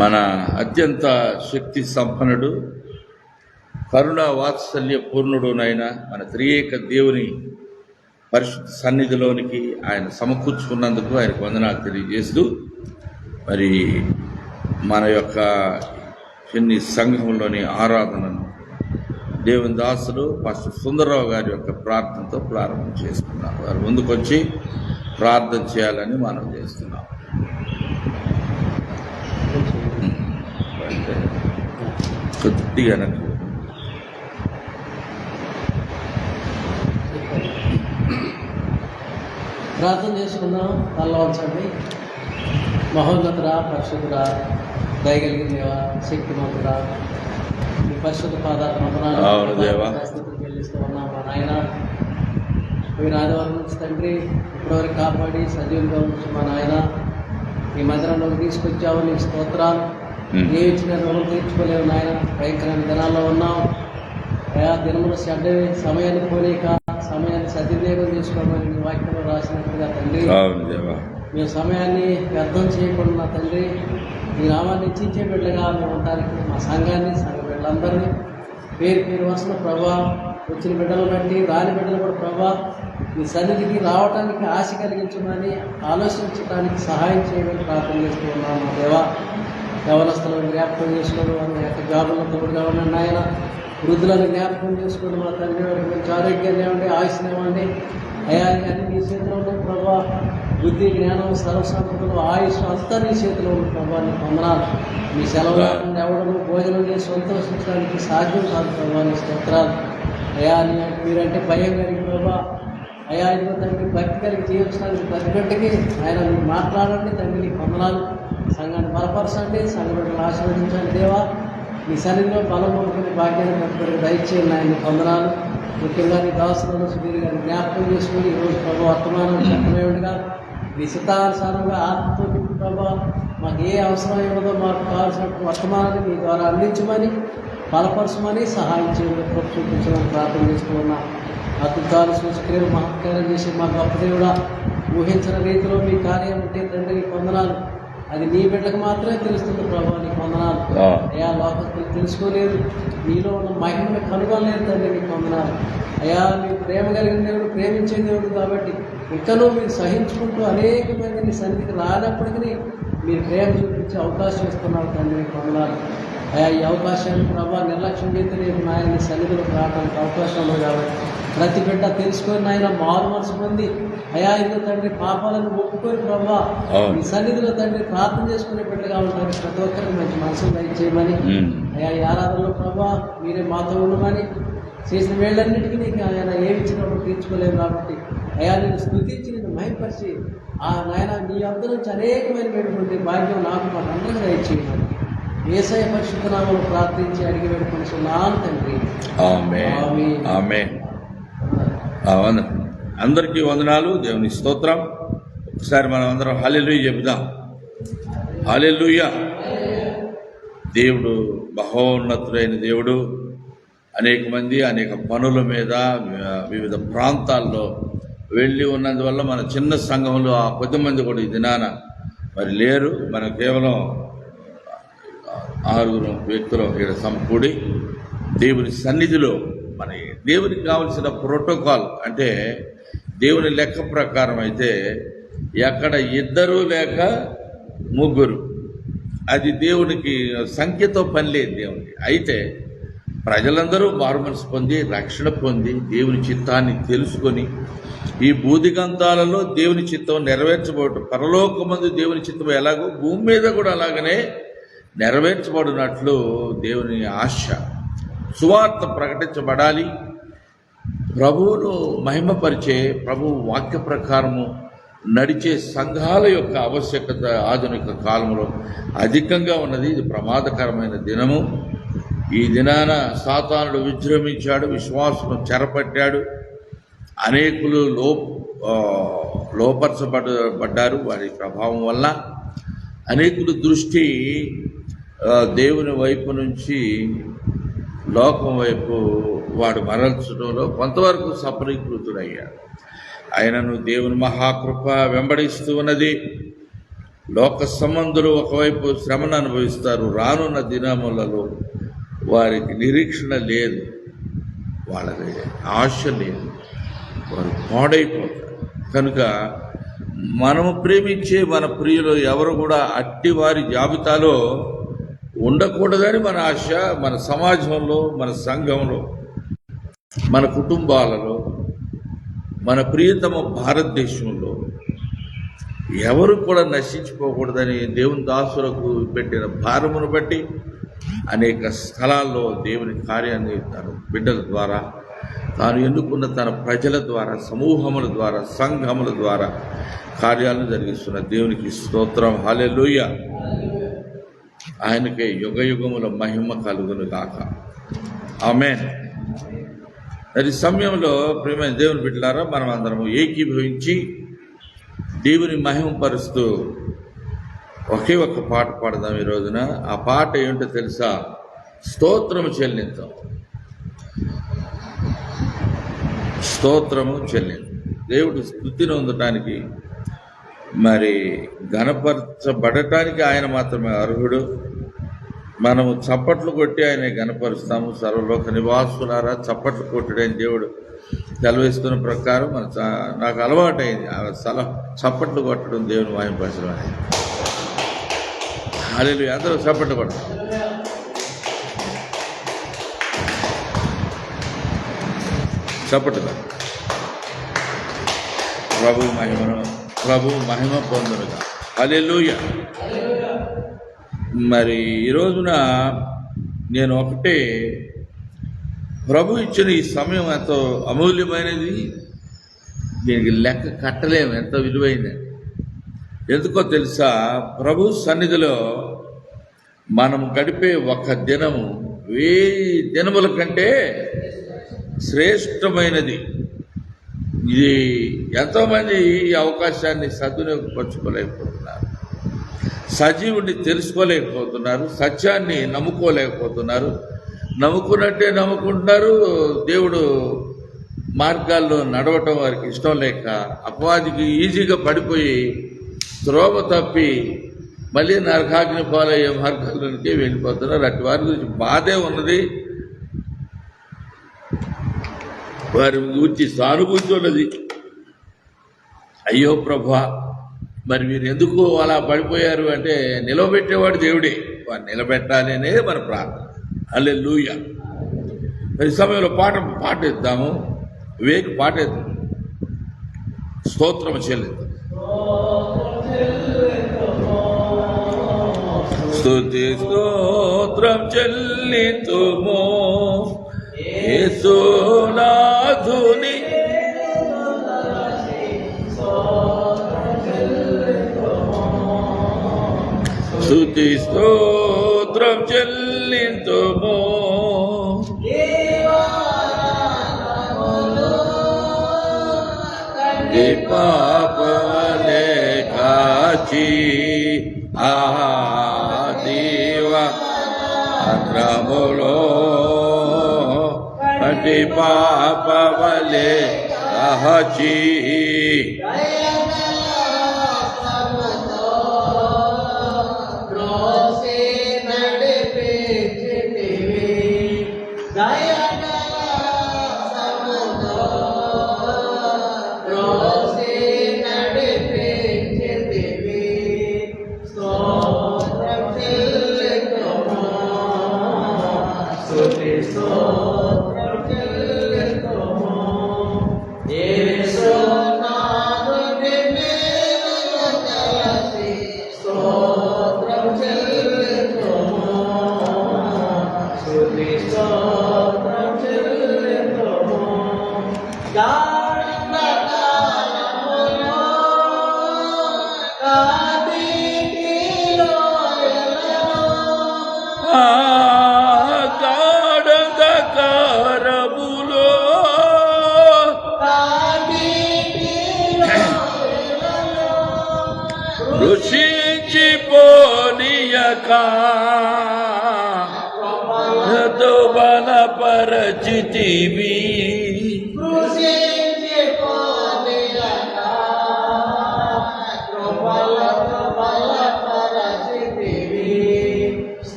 మన అత్యంత శక్తి సంపన్నుడు, కరుణ వాత్సల్య పూర్ణుడునైన మన త్రియేక దేవుని పరిశుద్ధ సన్నిధిలోనికి ఆయన సమకూర్చుకున్నందుకు ఆయనకు వందనాలు తెలియజేస్తూ, మరి మన యొక్క చిన్ని సంఘంలోని ఆరాధనను దేవుని దాసులు పాస్టర్ సుందరరావు గారి యొక్క ప్రార్థనతో ప్రారంభం చేసుకున్నాం. వారు ముందుకొచ్చి ప్రార్థన చేయాలని మనం చేస్తున్నాం. కొద్దిగా ప్రార్థన చేసుకుందాం. తల్లవంచండి. మహోన్నతుడా, పరిశుద్ధుడా, దయగలిగిన దేవ, శక్తిమంతుడా, మీ పరిశుద్ధ పాదాలు చెల్లిస్తూ ఉన్నాం. మా నాయన, మీరు ఆదివారం నుంచి తండ్రి ఇప్పటివరకు కాపాడి సజీవులుగా ఉంచి మా నాయన ఈ మందిరంలోకి తీసుకొచ్చావు. నీకు స్తోత్రాలు. ఏ ఇచ్చిన రుణం తీర్చుకోలేవు నాయన. భయంకరమైన దినాల్లో ఉన్నాం అయా. దినములు సమయాన్ని పోనీక సమయాన్ని సద్వినియోగం చేసుకోవడం మీ వాక్యంలో రాసినట్టుగా తండ్రి, మేము సమయాన్ని వ్యర్థం చేయకుండా తండ్రి మీ నామాన్ని ఇచ్చించే బిడ్డగా మేము ఉండడానికి మా సంఘాన్ని, సంఘ బిడ్డలందరినీ పేరు పేరు వస్తున్న ప్రభా, వచ్చిన బిడ్డలు బట్టి రాని బిడ్డలు కూడా ప్రభా మీ సన్నిధికి రావడానికి ఆశ కలిగించమని ఆలోచించడానికి సహాయం చేయమని ప్రార్థన చేస్తూ ఉన్నాము. మా దేవా, యవనస్తులను జ్ఞాపకం చేసుకోవడం, వారి యొక్క జాబులను తోడుగా ఉండండి ఆయన. వృద్ధులను జ్ఞాపకం చేసుకోండి మా తండ్రి. వారికి మంచి ఆరోగ్యాన్ని ఇవ్వండి, ఆయుష్ని ఇవ్వండి అయా. అన్ని మీ చేతిలో ఉన్నాయి ప్రభా. బుద్ధి, జ్ఞానం, సర్వసంపదలు, ఆయుష్ అంతా నీ చేతిలో ఉంది ప్రభా. నీ వందనాలు. మీ సెలవులు ఎవడము భోజనం చేసి సంతోషించడానికి సాధ్యం కాదు ప్రభా. నీ స్తోత్రాలు అయా. మీరంటే భయం కలిగి ప్రభా అయా. ఇదిగో తండ్రి, భక్తి కలిగి జీవించడానికి ప్రతి గంటకి ఆయన మీరు మాట్లాడండి తండ్రి. నీ వందనాలు. సంఘాన్ని బలపరచండి, సంఘ బిడ్డలు ఆశీర్వదించండి దేవా. మీ సన్నిధిలో బలం పొందుకునే భాగ్యాన్ని ప్రతి దయచేయండి ఆయన. వందనాలు. ముఖ్యంగా నీ దాసులను సుధీర్ గారిని జ్ఞాపకం చేసుకుని ఈరోజు ప్రభు వర్తమానం చెప్పమే ఉండగా మీ సిద్ధానుసారంగా ఆత్మతో నింపు ప్రభా. మాకు ఏ అవసరం ఏమో మాకు కావాల్సిన వర్తమానాన్ని మీ ద్వారా అందించమని, బలపరచమని, సహాయం చేయమని చూపించమని ప్రార్థన చేసుకున్నాం. అద్భుతాలు, సూచక్రియలు, మహత్కార్యం చేసి మా గొప్ప దేవుడా, ఊహించిన రీతిలో మీ కార్యం ఉంటే తండ్రి నీకు వందనాలు. అది నీ బిడ్డకు మాత్రమే తెలుస్తుంది ప్రభావ. నీకు వందనాలు అయా. లోకస్తులు తెలుసుకోలేదు, నీలో ఉన్న మహిమను కనుగొనలేదు తండ్రి. నీకు వందనాలు అయా. మీరు ప్రేమ కలిగిన దేవుడు, ప్రేమించే దేవుడు కాబట్టి ఇంకనూ మీరు సహించుకుంటూ అనేక మందిని సన్నిధికి రానప్పటికీ మీరు ప్రేమ చూపించే అవకాశం ఇస్తున్నారు తండ్రి. నీకు వందనాలు అయా. ఈ అవకాశాన్ని ప్రభావ నిర్లక్ష్యం చేస్తే రేపు నాయన నీ సన్నిధిలోకి రావడానికి అవకాశం ఉంది కాబట్టి ప్రతి బిడ్డ తెలుసుకొని నాయన మారు మనసు పొంది అయా. ఇదిగో తండ్రి, పాపాలను ఒప్పుకొని ప్రభా ఈ సన్నిధిలో తండ్రి ప్రార్థన చేసుకునే బిడ్డగా ఉంటారు. ప్రతి ఒక్కరికి మంచి మనసును దయచేయమని అయా. ఈ ఆరాధనలో ప్రభా మీరే మాతో ఉండమని, చేసిన వేళ్ళన్నిటికీ నీకు ఆయన ఏమి ఇచ్చినప్పుడు తీర్చుకోలేము కాబట్టి అయా నేను స్తుతించి నేను మహిమపరిచి ఆ నాయన నీ అంత నుంచి అనేకమైన వేడుకుంటే భాగ్యం నాకు మాకు అందరికీ దయచేయమని యేసయ్య పరిశుద్ధ నామములో ప్రార్థించి అడిగి వేడుకొనిచున్నాను తండ్రి. ఆమేన్. అందరికీ వందనాలు. దేవుని స్తోత్రం. ఒకసారి మనం అందరం హల్లెలూయా చెబుదాం. హల్లెలూయా. దేవుడు మహోన్నతుడైన దేవుడు. అనేక మంది అనేక పనుల మీద వివిధ ప్రాంతాల్లో వెళ్ళి ఉన్నందువల్ల మన చిన్న సంఘంలో ఆ కొద్దిమంది కూడా ఈ దినాన మరి లేరు. మనం కేవలం 6 వ్యక్తులు ఇక్కడ సమకూడి దేవుని సన్నిధిలో మన దేవునికి కావలసిన ప్రోటోకాల్ అంటే దేవుని లెక్క ప్రకారం అయితే ఎక్కడ 2 లేక 3, అది దేవునికి సంఖ్యతో పని లేదు దేవునికి. అయితే ప్రజలందరూ మారు మనసు పొంది రక్షణ పొంది దేవుని చిత్తాన్ని తెలుసుకొని ఈ భూదిగంతాలలో దేవుని చిత్తం నెరవేర్చబడటం, పరలోకమందు దేవుని చిత్తం ఎలాగో భూమి మీద కూడా అలాగనే నెరవేర్చబడినట్లు దేవుని ఆశ. సువార్త ప్రకటించబడాలి. ప్రభువును మహిమపరిచే ప్రభు వాక్య ప్రకారము నడిచే సంఘాల యొక్క ఆవశ్యకత ఆధునిక కాలంలో అధికంగా ఉన్నది. ఇది ప్రమాదకరమైన దినము. ఈ దినాన సాతానుడు విజృంభించాడు, విశ్వాసం చెరపట్టాడు, అనేకులు లోపరచబడ్డారు వారి ప్రభావం వల్ల. అనేకులు దృష్టి దేవుని వైపు నుంచి లోకం వైపు వాడు మరల్చడంలో కొంతవరకు సఫలీకృతుడయ్యాడు. ఆయనను దేవుని మహాకృప వెంబడిస్తూ ఉన్నది. లోక సంబంధులు ఒకవైపు శ్రమను అనుభవిస్తారు, రానున్న దినములలో వారికి నిరీక్షణ లేదు, వాళ్ళకి ఆశ లేదు, వారు పాడైపోతారు. కనుక మనము ప్రేమించే మన ప్రియులు ఎవరు కూడా అట్టి వారి జాబితాలో ఉండకూడదని మన ఆశ. మన సమాజంలో, మన సంఘంలో, మన కుటుంబాలలో, మన ప్రియతమ భారతదేశంలో ఎవరు కూడా నశించిపోకూడదని దేవుని దాసులకు పెట్టిన భారమును బట్టి అనేక స్థలాల్లో దేవుని కార్యాన్ని తన బిడ్డల ద్వారా, తాను ఎన్నుకున్న తన ప్రజల ద్వారా, సమూహముల ద్వారా, సంఘముల ద్వారా కార్యాలను జరిగిస్తున్న దేవునికి స్తోత్రం. హల్లెలూయా. ఆయనకే యుగ యుగముల మహిమ కలుగును గాక. ఆమేన్. మరి సమయంలో ప్రియమైన దేవుని బిడ్డలారా, మనం అందరము ఏకీభవించి దేవుని మహిమపరుస్తూ ఒకే ఒక్క పాట పాడదాం ఈ రోజున. ఆ పాట ఏంటో తెలుసా? స్తోత్రము చెల్లించాం. స్తోత్రము చెల్లించాం. దేవుడు స్తుతిని పొందటానికి, మరి గణపరచబడటానికి ఆయన మాత్రమే అర్హుడు. మనము చప్పట్లు కొట్టి ఆయన గణపరుస్తాము. సర్వలోక నివాసులారా చప్పట్లు కొట్టడని దేవుడు సెలవిస్తున్న ప్రకారం నాకు అలవాటైంది చప్పట్లు కొట్టడం, దేవుని మహిమపరచడం అనేది. హల్లెలూయా. అందరూ చప్పట్లు కొడతాం. చప్పట్లు కొడతాం. ప్రభు మహిమ పొందునుగా. హల్లెలూయా. మరి ఈ రోజున నేను ఒకటే, ప్రభు ఇచ్చిన ఈ సమయం ఎంతో అమూల్యమైనది, దీనికి లెక్క కట్టలేము, ఎంతో విలువైనది. ఎందుకో తెలుసా? ప్రభు సన్నిధిలో మనం గడిపే ఒక దినము 1000 దినముల కంటే శ్రేష్టమైనది. ఇది ఎంతోమంది ఈ అవకాశాన్ని సద్వినియోగపరచుకోలేకపోతున్నారు, సజీవుడిని తెలుసుకోలేకపోతున్నారు, సత్యాన్ని నమ్ముకోలేకపోతున్నారు. నమ్ముకున్నట్టే నమ్ముకుంటున్నారు. దేవుడు మార్గాల్లో నడవటం వారికి ఇష్టం లేక అపవాదికి ఈజీగా పడిపోయి త్రోవ తప్పి మళ్ళీ నరకాగ్ని పాలయ్యే మార్గాల్లోనికే వెళ్ళిపోతున్నారు. అటు వారి గురించి బాధే ఉన్నది, వారి గురించి సానుభూతి ఉన్నది. అయ్యో ప్రభువా, మరి మీరు ఎందుకు అలా పడిపోయారు అంటే, నిలబెట్టేవాడు దేవుడే, వారు నిలబెట్టాలి అనేది మన ప్రార్థన. హల్లెలూయా. ఈ సమయంలో పాటేద్దాము, పాటేద్దాం, స్తోత్రం చెల్లిద్దాం. స్తుతి స్తోత్రం చెల్లితుము యేసునాథుని, స్తుతి స్తోత్రం చెల్లితుము పాపలే కాచి ఆదివ అక్రములో అతి పాపవలే కాచి రుషించిపోనీయక బలపరచితివి,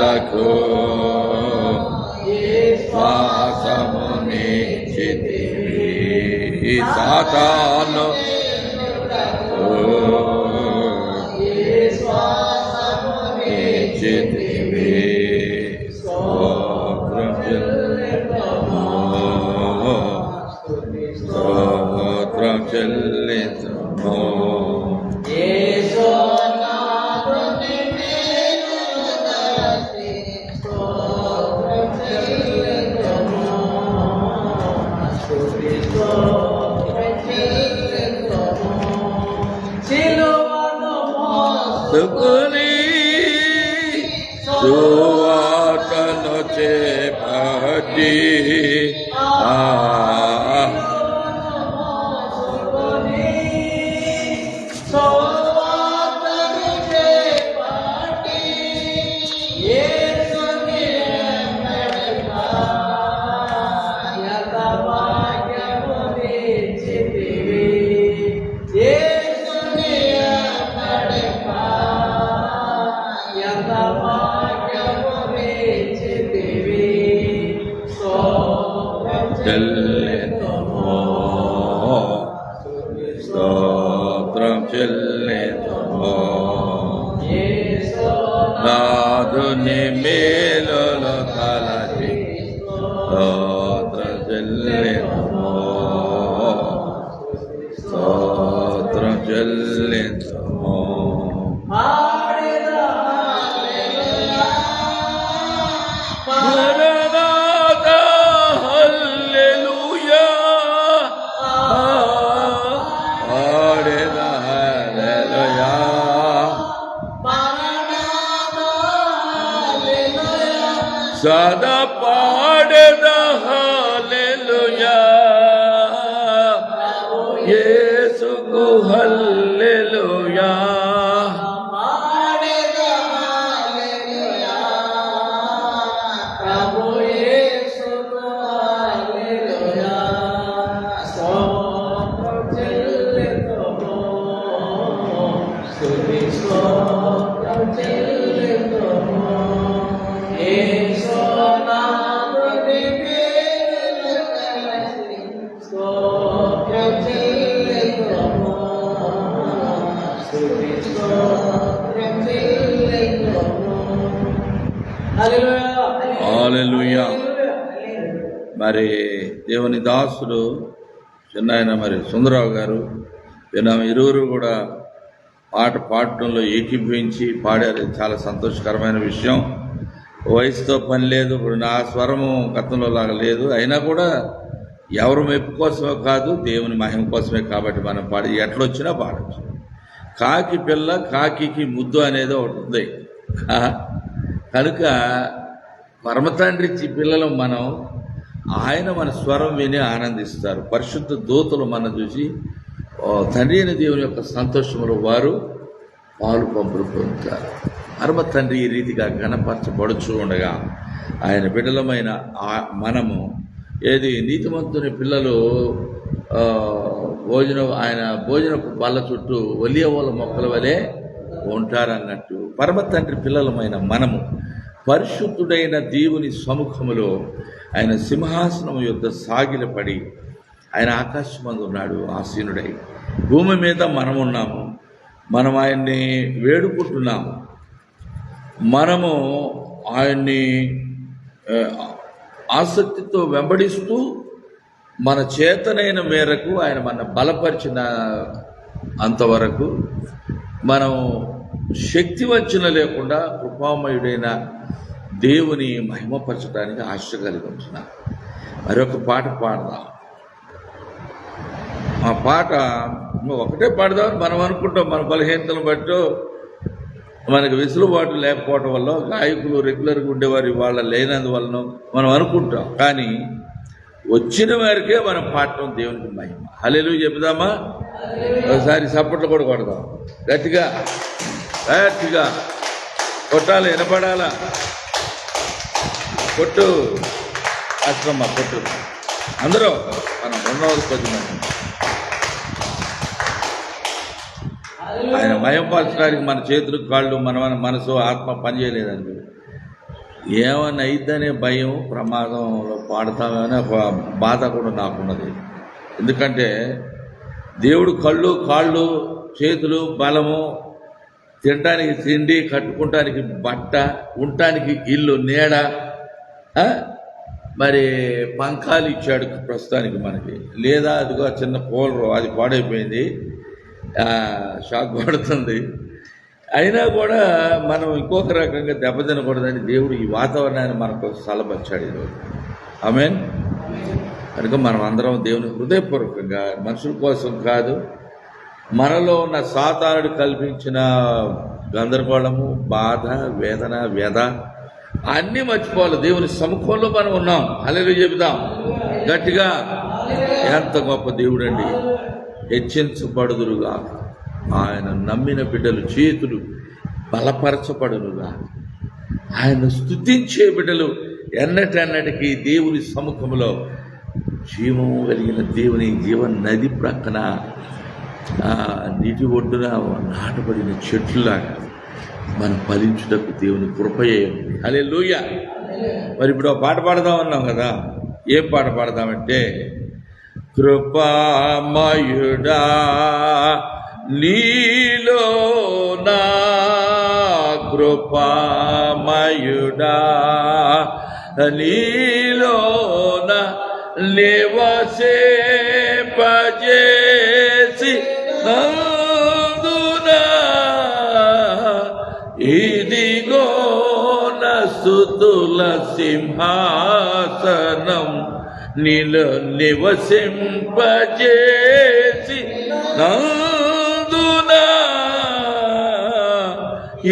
యుద్ధకు శ్వాసమునిచ్చితివి సాతాను ఇచ్చితివి స్తోత్రం చెల్లించుము దుకుని సువార్తను చేపట్టి స్తోత్రం చెల్లించుము నాదుని మేలులు తలచి స్తోత్రం చెల్లించుము స్తోత్రం చెల్లించుము సదా పాడెద హల్లెలూయా యేసుకు హల్లెలూయా హల్లెలూయా. మరి దేవుని దాసుడు చిన్నాయన మరి సుందరరావు గారు ఇరువురు కూడా పాట పాడటంలో ఏకీభవించి పాడారు. చాలా సంతోషకరమైన విషయం. వయసుతో పని లేదు. ఇప్పుడు నా స్వరము గతంలో లాగా లేదు. అయినా కూడా ఎవరు మెప్పు కోసమే కాదు, దేవుని మహిమ కోసమే. కాబట్టి మనం పాడి ఎట్లొచ్చినా పాడచ్చు. కాకి పిల్ల కాకి ముద్దు అనేది ఒకటి ఉంది కనుక పరమతండ్రి పిల్లలు మనం, ఆయన మన స్వరం విని ఆనందిస్తారు. పరిశుద్ధ దూతలు మనం చూసి తండ్రి అయిన దేవుని యొక్క సంతోషంలో వారు పాలు పంపులు పొందుతారు. పరమ తండ్రి ఈ రీతిగా ఘనపరచబడుచు ఉండగా ఆయన బిడ్డలమైన మనము ఏది నీతిమంతుని పిల్లలు ఆయన భోజనపు బల్ల చుట్టూ ఒలియవోల మొక్కల వలె ఉంటారన్నట్టు పరమ తండ్రి పిల్లలమైన మనము పరిశుద్ధుడైన దేవుని సముఖములో ఆయన సింహాసనం యొద్ద సాగిలపడి, ఆయన ఆకాశమందు ఉన్నాడు ఆసీనుడై. భూమి మీద మనమున్నాము. మనం ఆయన్ని వేడుకుంటున్నాము. మనము ఆయన్ని ఆసక్తితో వెంబడిస్తూ మన చేతనైన మేరకు ఆయన మన బలపరిచిన అంతవరకు మనం శక్తి వంచన లేకుండా కృపామయుడైన దేవుని మహిమపరచడానికి ఆశ కలిగి ఉంటున్నాం. మరొక పాట పాడదాం. ఆ పాట ఒకటే పాడదామని మనం అనుకుంటాం. మన బలహీనతను బట్టో మనకు వెసులుబాటు లేకపోవటం వల్ల గాయకులు రెగ్యులర్గా ఉండేవారు వాళ్ళ లేనందువలన మనం అనుకుంటాం. కానీ వచ్చిన వారికే మనం పాడటం దేవునికి మహిమ. హల్లెలూయా చెబుదామా? ఒకసారి సప్పట్లు కూడా కొడదాం. గట్టిగా గట్టిగా కొట్టాలి, వినపడాలా? కొట్టు అష్టమ్మ కొట్టు. అందరూ మనం 210 మంది ఆయన మయంపరచడానికి మన చేతులు కాళ్ళు మన మనసు ఆత్మ పనిచేయలేదండి. ఏమన్నా అయిద్దనే భయం, ప్రమాదంలో పాడతామనే ఒక బాధ కూడా నాకున్నది. ఎందుకంటే దేవుడు కళ్ళు, కాళ్ళు, చేతులు, బలము, తినడానికి తిండి, కట్టుకుంటానికి బట్ట, ఉండటానికి ఇల్లు, నీడ, మరి పంఖాలు ఇచ్చాడు ప్రస్తుతానికి మనకి. లేదా అదిగో చిన్న కూలరు, అది పాడైపోయింది, షాక్ పడుతుంది. అయినా కూడా మనం ఇంకొక రకంగా దెబ్బతినకూడదని దేవుడు ఈ వాతావరణాన్ని మనకు సలపరిచాడు ఈరోజు. ఆమేన్. కనుక మనం అందరం దేవుని హృదయపూర్వకంగా, మనుషుల కోసం కాదు, మనలో ఉన్న సాతానుడు కల్పించిన గందరగోళము, బాధ, వేదన, వ్యధ అన్నీ మర్చిపోవాలి. దేవుని సముఖంలో మనం ఉన్నాం. హల్లెలూయా చెబుదాం గట్టిగా. ఎంత గొప్ప దేవుడండి. హెచ్చించబడుదురుగా, ఆయన నమ్మిన బిడ్డలు చేతులు బలపరచబడునుగా, ఆయన స్తుతించే బిడ్డలు ఎన్నటన్నటికీ దేవుని సముఖంలో జీవము కలిగిన దేవుని జీవన నది ప్రక్కన నీటి ఒడ్డున నాటబడిన చెట్లులాగా మనం ఫలించుటకు దేవుని కృపయే ఉంది. హల్లెలూయా. మరి ఇప్పుడు ఒక పాట పాడదాం అన్నాం కదా. ఏం పాట పాడదామంటే, కృపామయుడా నీలో నా, కృపామయుడా నీలో నా, నివసింపజేసి నందునా, ఇదిగో నా స్తుతుల సింహాసనం, నీలో నివసింపజేసి నందునా,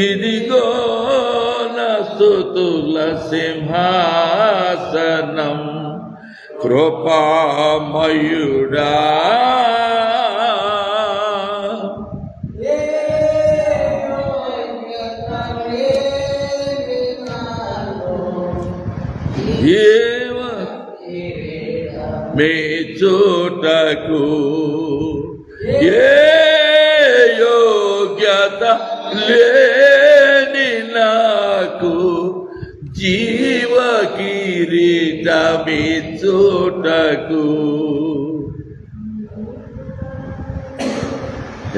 ఇదిగో నా స్తుతుల సింహాసనం, కృపామయుడా. మీ చోటకు ఏ యోగ్యత లేని నాకు, జీవ కిరీటమి చోటకు.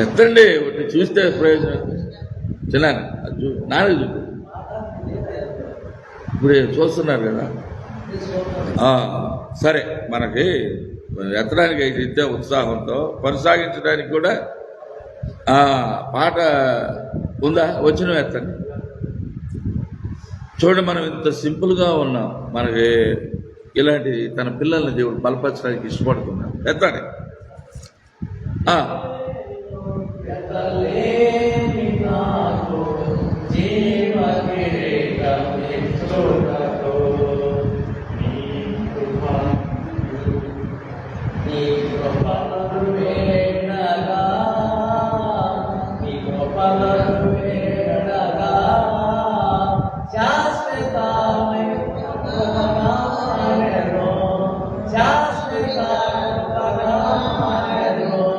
ఎత్తండి, ఒకటి చూస్తే ప్రయోజనం. చిన్నాను నాన్న చూపు, ఇప్పుడు చూస్తున్నారు కదా. సరే, మనకి ఎత్తడానికి అయితే ఇద్దే ఉత్సాహంతో కొనసాగించడానికి కూడా పాట ఉందా? వచ్చిన ఎత్తండి. చూడండి, మనం ఇంత సింపుల్గా ఉన్నాం. మనకి ఇలాంటి తన పిల్లల్ని దేవుడు బలపరచడానికి ఇష్టపడుతున్నాం. ఎత్తండి.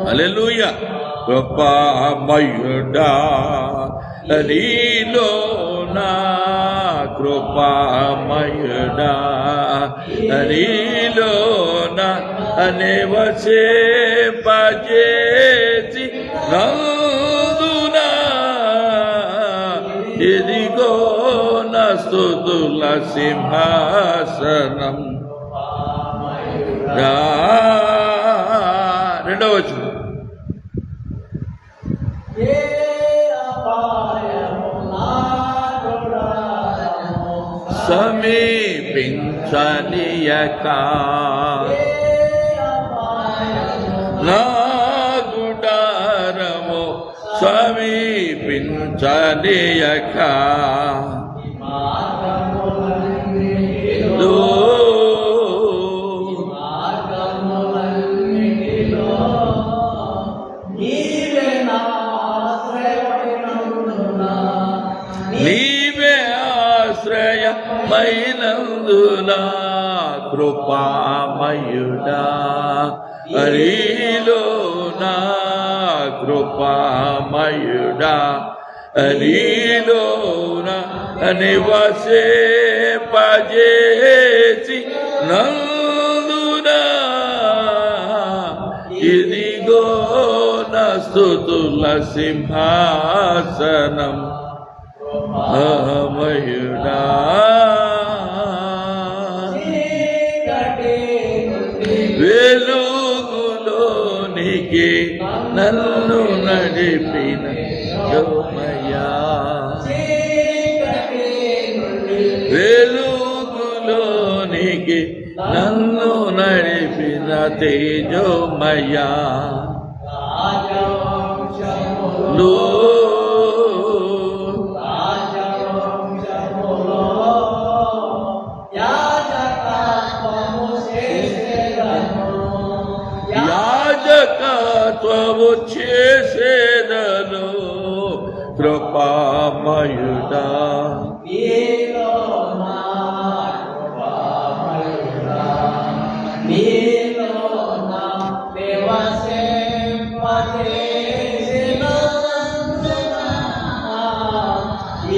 హల్లెలూయా. కృపామయుడా నీలో నా, కృపామయుడా నీలో నా, నివసింపజేసి నందునా, ఇదిగో నా స్తుతుల సింహాసనం. రెండవ వచనం, సమీపించనీయక నా గుడారము, సమీపించనీయక నీవే ఆశ్రయమైనందునా, కృపామయుడా నీలో నా, కృపామయుడా నీలో నా, నివసింపజేసి వర్ధిల్లింపజేసి నందునా ఇదిగో నా స్తుతుల సింహాసనం మహమయుడా వెలుగులోనికి నన్ను నడిపిన యోమయ్యా వెలుగులోనికి నన్ను నడిపిన తేజోమయ్యా యాజకత్వము చేసేదను కృపామయుడా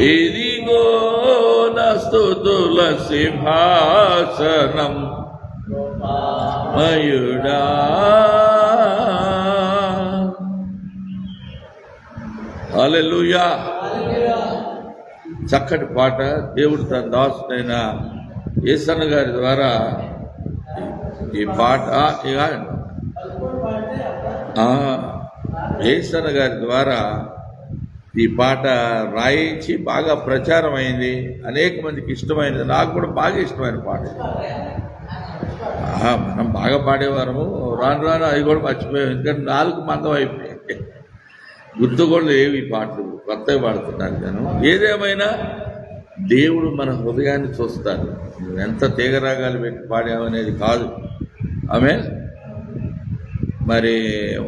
ఇదిగో నా స్తుతుల సింహాసనం మయుడా హల్లెలూయా. చక్కటి పాట దేవుడు తన దాసుడైన యేసన్న గారి ద్వారా ఈ పాట యేసన్న గారి ద్వారా ఈ పాట రాయించి బాగా ప్రచారం అయింది, అనేక మందికి ఇష్టమైనది. నాకు కూడా బాగా ఇష్టమైన పాట. మనం బాగా పాడేవారము, రాను రాను అవి కూడా మర్చిపోయాం. ఎందుకంటే 4 మందం అయిపోయాయి, గుర్తు కూడా లేవు ఈ పాటలు, కొత్తగా పాడుతున్నాను నేను. ఏదేమైనా దేవుడు మన హృదయాన్ని చూస్తాడు. ఎంత తీగరాగాలు పెట్టి పాడామనేది కాదు. ఆమె మరి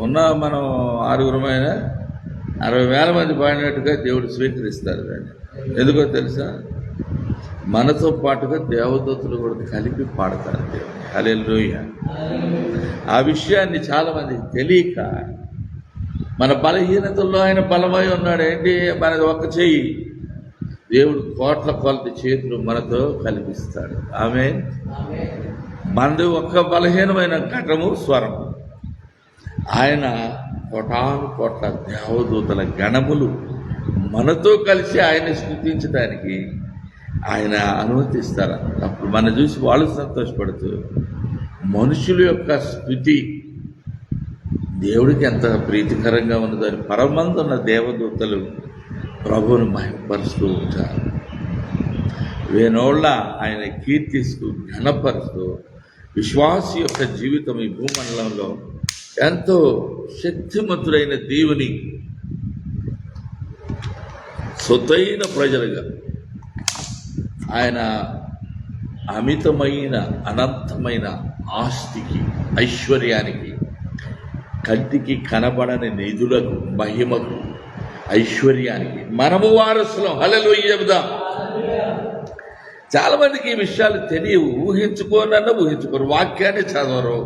ఉన్న మనం 6గురమైన 60,000 మంది పాడినట్టుగా దేవుడు స్వీకరిస్తారు దాన్ని. ఎందుకో తెలుసా? మనతో పాటుగా దేవదూతలు కూడా కలిపి పాడతారు దేవుడు. హల్లెలూయా. ఆ విషయాన్ని చాలామందికి తెలియక మన బలహీనతల్లో ఆయన బలమై ఉన్నాడు. ఏంటి? మనది ఒక్క చెయ్యి, దేవుడు కోట్ల కొలది చేతులు మనతో కల్పిస్తాడు. ఆమె మనది ఒక్క బలహీనమైన ఘటము స్వరం. ఆయన కోటాను కోట్ల దేవదూతల గణములు మనతో కలిసి ఆయన్ని స్తుతించడానికి ఆయన అనుమతిస్తారు. అప్పుడు మనం చూసి వాళ్ళు సంతోషపడుతూ మనుషుల యొక్క స్తుతి దేవుడికి ఎంత ప్రీతికరంగా ఉన్నదని పరమందున్న దేవదూతలు ప్రభువును మహిమపరుస్తూ ఉంటారు. వేనోళ్ళ ఆయన కీర్తిస్తూ ఘనపరుస్తూ విశ్వాసి యొక్క జీవితం ఈ భూమండలంలో ఎంతో శక్తిమంతుడైన దేవుని సొత్తైన ప్రజలుగా ఆయన అమితమైన అనంతమైన ఆస్తికి, ఐశ్వర్యానికి, కంటికి కనబడని నిధులకు, మహిమకు, ఐశ్వర్యానికి మనము వారసులం. హల్లెలూయా చెబుదాం. చాలామందికి ఈ విషయాలు తెలియవు, ఊహించుకోనన్నా ఊహించుకోరు, వాక్యాన్ని చదవరు.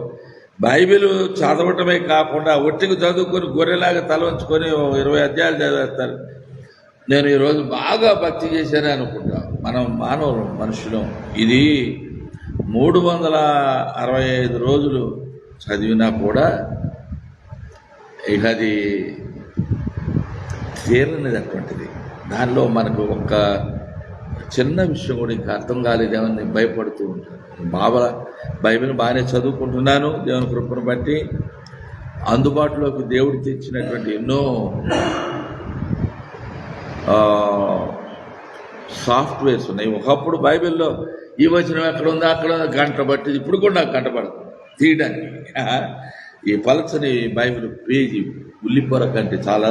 బైబిల్ చదవటమే కాకుండా ఒట్టికి చదువుకొని గొర్రెలాగా తల వంచుకొని 20 అధ్యాయాలు చదివేస్తారు. నేను ఈరోజు బాగా భక్తి చేశానే అనుకుంటా. మనం మానవులు, మనుషులం. ఇది 365 రోజులు చదివినా కూడా ఇక అది తీరనిది అటువంటిది. దానిలో మనకు ఒక చిన్న విషయం కూడా ఇంకా అర్థం కాలేదేమని భయపడుతూ ఉంటాను. బైబిల్ బాగానే చదువుకుంటున్నాను దేవుని కృపను బట్టి. అందుబాటులోకి దేవుడు తెచ్చినటువంటి ఎన్నో సాఫ్ట్వేర్స్ ఉన్నాయి. ఒకప్పుడు బైబిల్లో ఈ వచనం ఎక్కడ ఉందో అక్కడ గంట పట్టింది. ఇప్పుడు కూడా నాకు గంట పడుతుంది తీయడానికి. ఈ పలచని బైబిల్ పేజీ ఉల్లిపొర కంటే చాలా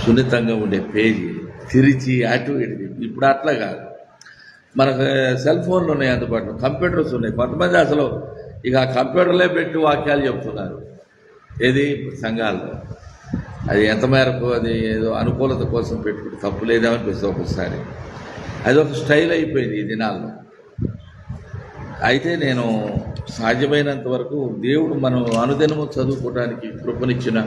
సున్నితంగా ఉండే పేజీ తిరిచి అటు ఇటు. ఇప్పుడు అట్లా కాదు, మనకు సెల్ ఫోన్లు ఉన్నాయి అందుబాటులో, కంప్యూటర్స్ ఉన్నాయి. కొంతమంది అసలు ఇక ఆ కంప్యూటర్లే పెట్టి వాక్యాలు చెప్తున్నారు. ఏది సంఘాల్లో అది ఎంత మేరకు అది ఏదో అనుకూలత కోసం పెట్టుకుంటే తప్పు లేదేమనిపిస్తుంది ఒకసారి. అది ఒక స్టైల్ అయిపోయింది ఈ దినాల్లో. అయితే నేను సాధ్యమైనంత వరకు దేవుడు మనం అనుదినము చదువుకోవడానికి కృపనిచ్చిన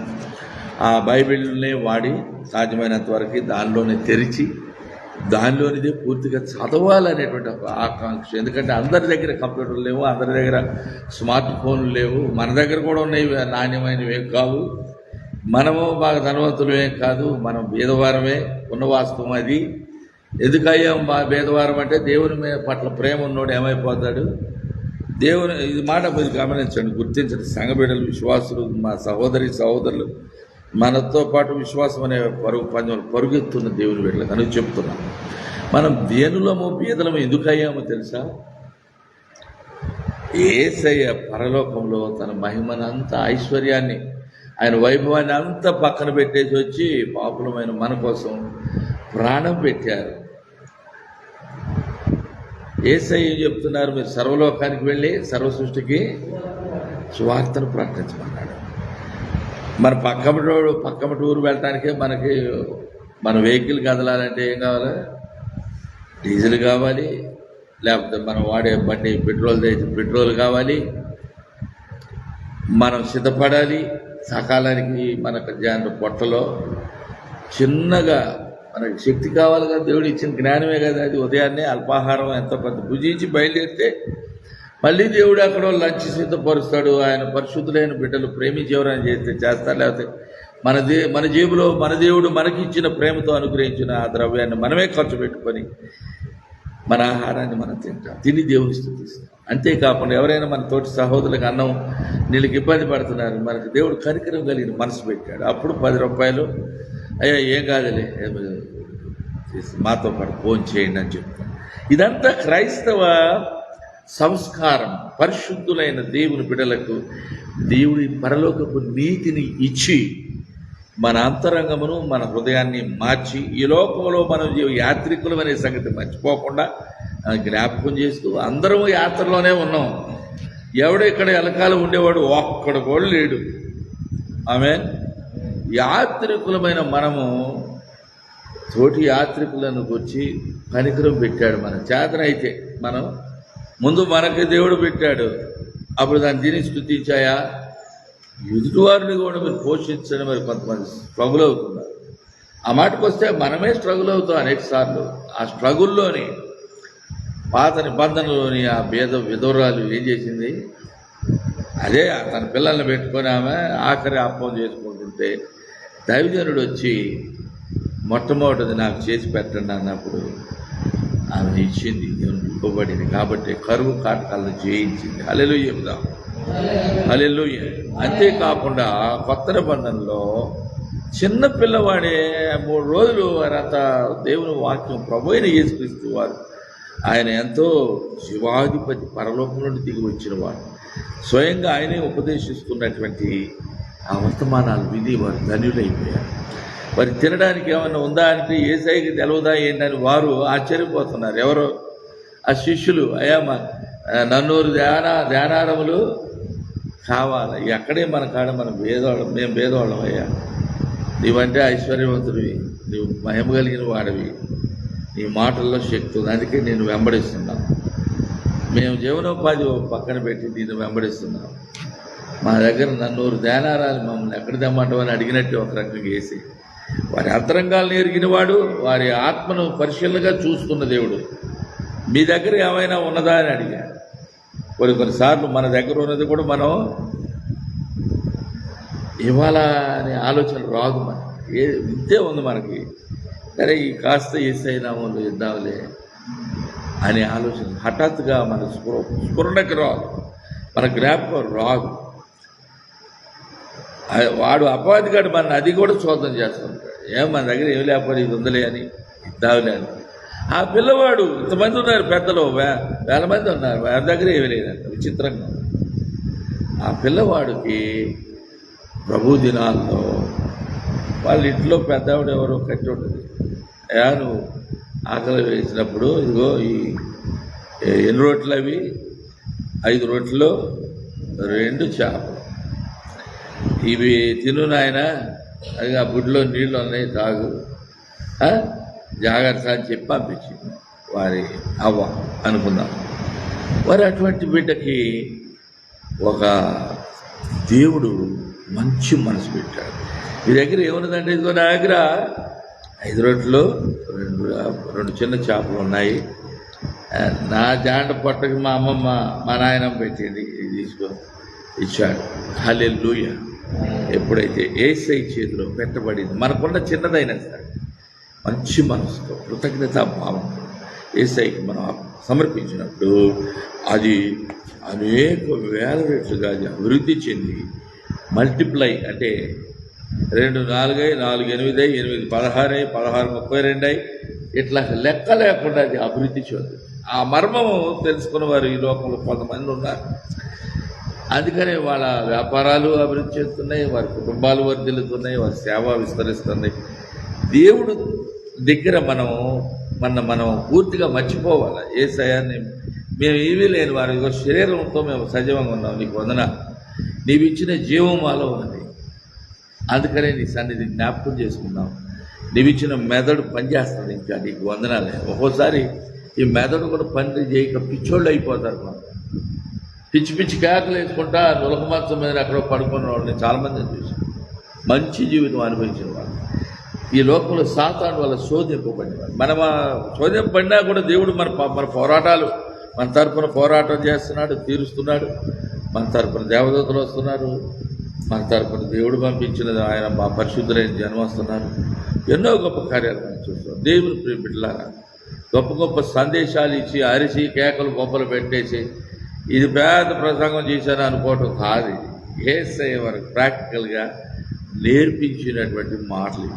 ఆ బైబిల్నే వాడి సాధ్యమైనంత వరకు దానిలోనే తెరిచి దానిలోనిదే పూర్తిగా చదవాలనేటువంటి ఒక ఆకాంక్ష. ఎందుకంటే అందరి దగ్గర కంప్యూటర్లు లేవు, అందరి దగ్గర స్మార్ట్ ఫోన్లు లేవు. మన దగ్గర కూడా ఉన్నాయి, నాణ్యమైనవి ఏం కావు. మనము బాగా ధనవంతులు ఏం కాదు, మనం భేదవారమే. ఉన్న వాస్తవం అది. ఎందుకయ్యాం భేదవారం అంటే దేవుని పట్ల ప్రేమ ఉన్నోడు ఏమైపోతాడు? దేవుని ఇది మాట మీరు గమనించండి, గుర్తించండి. సంఘబిడ్డలు, విశ్వాసులు, మా సహోదరులు మనతో పాటు విశ్వాసం అనే పరుగుతున్న దేవుని బిడ్డలకు అని చెప్తున్నాం. మనం దేనులము బీదలము ఎందుకయ్యామో తెలుసా? యేసయ్య పరలోకంలో తన మహిమనంతా, ఐశ్వర్యాన్ని, ఆయన వైభవాన్ని అంతా పక్కన పెట్టేసి వచ్చి పాపులమైన మన కోసం ప్రాణం పెట్టారు. యేసయ్య చెప్తున్నారు, మీరు సర్వలోకానికి వెళ్ళి సర్వ సృష్టికి సువార్తను ప్రకటించమన్నాడు. మన పక్కమటి ఊరు వెళ్ళటానికే మనకి మన వెహికల్ కదలాలంటే ఏం కావాలి? డీజిల్ కావాలి, లేకపోతే మనం వాడే బండి పెట్రోల్ కావాలి. మనం సిద్ధపడాలి. సకాలానికి మనకు పొట్టలో చిన్నగా మనకి శక్తి కావాలి కదా, దేవుడు ఇచ్చిన జ్ఞానమే కదా అది. ఉదయాన్నే అల్పాహారం ఎంతో కొంత భుజించి బయలుదేరితే మళ్ళీ దేవుడు అక్కడ లంచ్ సిద్ధపరుస్తాడు. ఆయన పరిశుద్ధులైన బిడ్డలు ప్రేమించి ఎవరైనా చేస్తారు. లేకపోతే మన జేబులో మన దేవుడు మనకిచ్చిన ప్రేమతో అనుగ్రహించిన ఆ ద్రవ్యాన్ని మనమే ఖర్చు పెట్టుకొని మన ఆహారాన్ని మనం తిని దేవుని స్తుతిస్తాం. అంతేకాకుండా ఎవరైనా మన తోటి సహోదరులకు అన్నం నీళ్ళకి ఇబ్బంది పడుతున్నారు, మనకి దేవుడు కనికరం కలిగిన మనసు పెట్టాడు. అప్పుడు 10 రూపాయలు, అయ్యా ఏం కాదులే మాతో పాటు ఫోన్ చేయండి అని చెప్తాను. ఇదంతా క్రైస్తవ సంస్కారం. పరిశుద్ధులైన దేవుని బిడ్డలకు దేవుడి పరలోకపు నీతిని ఇచ్చి మన అంతరంగమును, మన హృదయాన్ని మార్చి ఈ లోకంలో మనం యాత్రికులం అనే సంగతి మర్చిపోకుండా జ్ఞాపకం చేస్తూ అందరము యాత్రలోనే ఉన్నాం. ఎవడు ఇక్కడ ఎలకాలం ఉండేవాడు ఒక్కడ కూడా లేడు. ఆమేన్. యాత్రికులమైన మనము తోటి యాత్రికులను వచ్చి కనికరం పెట్టాడు. మన చేతనైతే మనం ముందు మనకి దేవుడు పెట్టాడు, అప్పుడు దాన్ని తిని స్తుతించాయా? ఎదుటివారిని కూడా మీరు పోషించడం మరి కొంతమంది స్ట్రగుల్ అవుతున్నారు. ఆ మాటకు వస్తే మనమే స్ట్రగుల్ అవుతాం అనేక సార్లు. ఆ స్ట్రగుల్లోని పాత నిబంధనలోని ఆ విధవరాలు ఏం చేసింది? అదే తన పిల్లల్ని పెట్టుకొని ఆమె ఆఖరి అప్పం చేసుకుంటుంటే దైవజనుడు వచ్చి మొట్టమొదటిది నాకు చేసి పెట్టండి అన్నప్పుడు ఆమె ఇచ్చింది, ఇవ్వబడింది. కాబట్టి కరువు కాటకాలను జయించింది. హల్లెలూయా చెబుదాం. హల్లెలూయా. అంతేకాకుండా కొత్త నిబంధనలో చిన్న పిల్లవాడే 3 రోజులు వారంతా దేవుని వాక్యం ప్రభు అయిన యేసుక్రీస్తు వారు, ఆయన ఎంతో శివాధిపతి, పరలోకం నుండి దిగి వచ్చిన వారు, స్వయంగా ఆయనే ఉపదేశిస్తున్నటువంటి ఆ వర్తమానాలు విని వారు ధన్యులైపోయారు. వారి తినడానికి ఏమన్నా ఉందా అంటే యేసయ్యకి తెలవదా ఏంటని వారు ఆశ్చర్యపోతున్నారు. ఎవరో ఆ శిష్యులు, అయ్యా నన్నూరు ధ్యానారములు కావాలి. ఎక్కడే మన కాడ మనం మేము భేదవాళ్ళం. అయ్యా నీవంటే ఐశ్వర్యవంతుడివి, నీవు మహిమ కలిగిన వాడివి, నీ మాటల్లో శక్తి ఉంది, అందుకే నేను వెంబడిస్తున్నాను. మేము జీవనోపాధి పక్కన పెట్టి నేను వెంబడిస్తున్నాను. మా దగ్గర నన్నూరు ధ్యానారాలు మమ్మల్ని ఎక్కడ తెమ్మంటామని అడిగినట్టు ఒక రకంగా వేసి వారి అంతరంగాలను ఎరిగినవాడు, వారి ఆత్మను పరిశీలనగా చూస్తున్న దేవుడు. మీ దగ్గర ఏమైనా ఉన్నదా అని అడిగాడు. కొన్నిసార్లు మన దగ్గర ఉన్నది కూడా మనం ఇవ్వాలా అనే ఆలోచన రాదు. మనకి ఇంతే ఉంది మనకి, సరే ఈ కాస్త ఏసైనామూలు ఇద్దాంలే అనే ఆలోచన హఠాత్తుగా మన స్ఫురణకి రాదు, మన జ్ఞాపకం రాదు. వాడు అపవాదిగాడు మన అది కూడా శోధన చేస్తుంటాడు. మన దగ్గర ఏమి లేకపోతే ఇది ఉందలే అని ఇద్దాంలే అని. ఆ పిల్లవాడు, ఇంతమంది ఉన్నారు పెద్దలు, 1000 మంది ఉన్నారు, వారి దగ్గర ఏమి లేదంట. విచిత్రంగా ఆ పిల్లవాడికి ప్రభు దినాల్లో వాళ్ళ ఇంట్లో పెద్దవాడు ఎవరో కట్టి ఉంటుంది. నువ్వు ఆకలి వేసినప్పుడు ఇదిగో ఈ ఎన్ని రొట్టెలు అవి 5 రొట్టెలు 2 చేపలు ఇవి తిను నాయన, అది ఆ బుడ్లో నీళ్ళు ఉన్నాయి తాగు, జాగ్రత్త అని చెప్పి పంపించింది వారి అవ్వ అనుకుందాం. వారు అటువంటి బిడ్డకి ఒక దేవుడు మంచి మనసు పెట్టాడు. మీ దగ్గర ఏమున్నదంటే ఇదిగో నా దగ్గర 5 రొట్టెలు 2 చిన్న చేపలు ఉన్నాయి. నా జాండ పొట్టకి మా అమ్మమ్మ మా నాయనమ్మ పెట్టింది, ఇది తీసుకో ఇచ్చాడు. హల్లెలూయా. ఎప్పుడైతే యేసయ్య చేతిలో పెట్టబడింది, మనకున్న చిన్నదైనా సరే మంచి మనసుతో కృతజ్ఞతా భావంతో యేసయ్యకి మనం సమర్పించినప్పుడు అది అనేక వేల రెట్లుగా అది అభివృద్ధి చెంది మల్టిప్లై అంటే 2 4 4 8 8 16 16 32 ఇట్లా లెక్క లేకుండా అది అభివృద్ధి చెంది. ఆ మర్మము తెలుసుకున్న వారు ఈ లోకంలో కొంతమంది ఉన్నారు. అందుకనే వాళ్ళ వ్యాపారాలు అభివృద్ధి చేస్తున్నాయి, వారి కుటుంబాలు వర్ధిల్లుతున్నాయి, వారి సేవ విస్తరిస్తుంది. దేవుడు దగ్గర మనం పూర్తిగా మర్చిపోవాలి. యేసయ్యాన్ని మేము ఏమీ లేని వారి శరీరంతో మేము సజీవంగా ఉన్నాం, నీకు వందనాలు, నీవు ఇచ్చిన జీవం మాలో ఉంది, అందుకనే నీ సన్నిధి జ్ఞాపకం చేసుకున్నాం. నీవు ఇచ్చిన మెదడు పనిచేస్తుంది, ఇంకా నీకు వందనాలే. ఒక్కోసారి ఈ మెదడు కూడా పని చేయక పిచ్చోళ్ళు అయిపోతారు. మనం పిచ్చి పిచ్చి కేకలు వేసుకుంటా నులక మంచం మీద ఎక్కడో పడుకున్న వాళ్ళని చాలామందిని చూసాం. మంచి జీవితం అనుభవించిన వాళ్ళు ఈ లోకంలో సాతాను వల్ల శోధింపబడినవాడు. మనం శోధింపబడినా కూడా దేవుడు మన పోరాటాలు మన తరపున పోరాటం చేస్తున్నాడు, తీరుస్తున్నాడు. మన తరపున దేవదూతలు వస్తున్నారు, మన తరపున దేవుడు పంపించిన ఆయన మా పరిశుద్ధులైన జనం వస్తున్నారు. ఎన్నో గొప్ప కార్యాలు మనం చూస్తాం. దేవుని ప్రియ బిడ్డలారా, గొప్ప గొప్ప సందేశాలు ఇచ్చి అరిసి కేకలు గొప్పలు పెట్టేసి ఇది పేద ప్రసంగం చేశాను అనుకోవటం కాదు. యేసయ్య వరకు ప్రాక్టికల్గా నేర్పించినటువంటి మాటలు.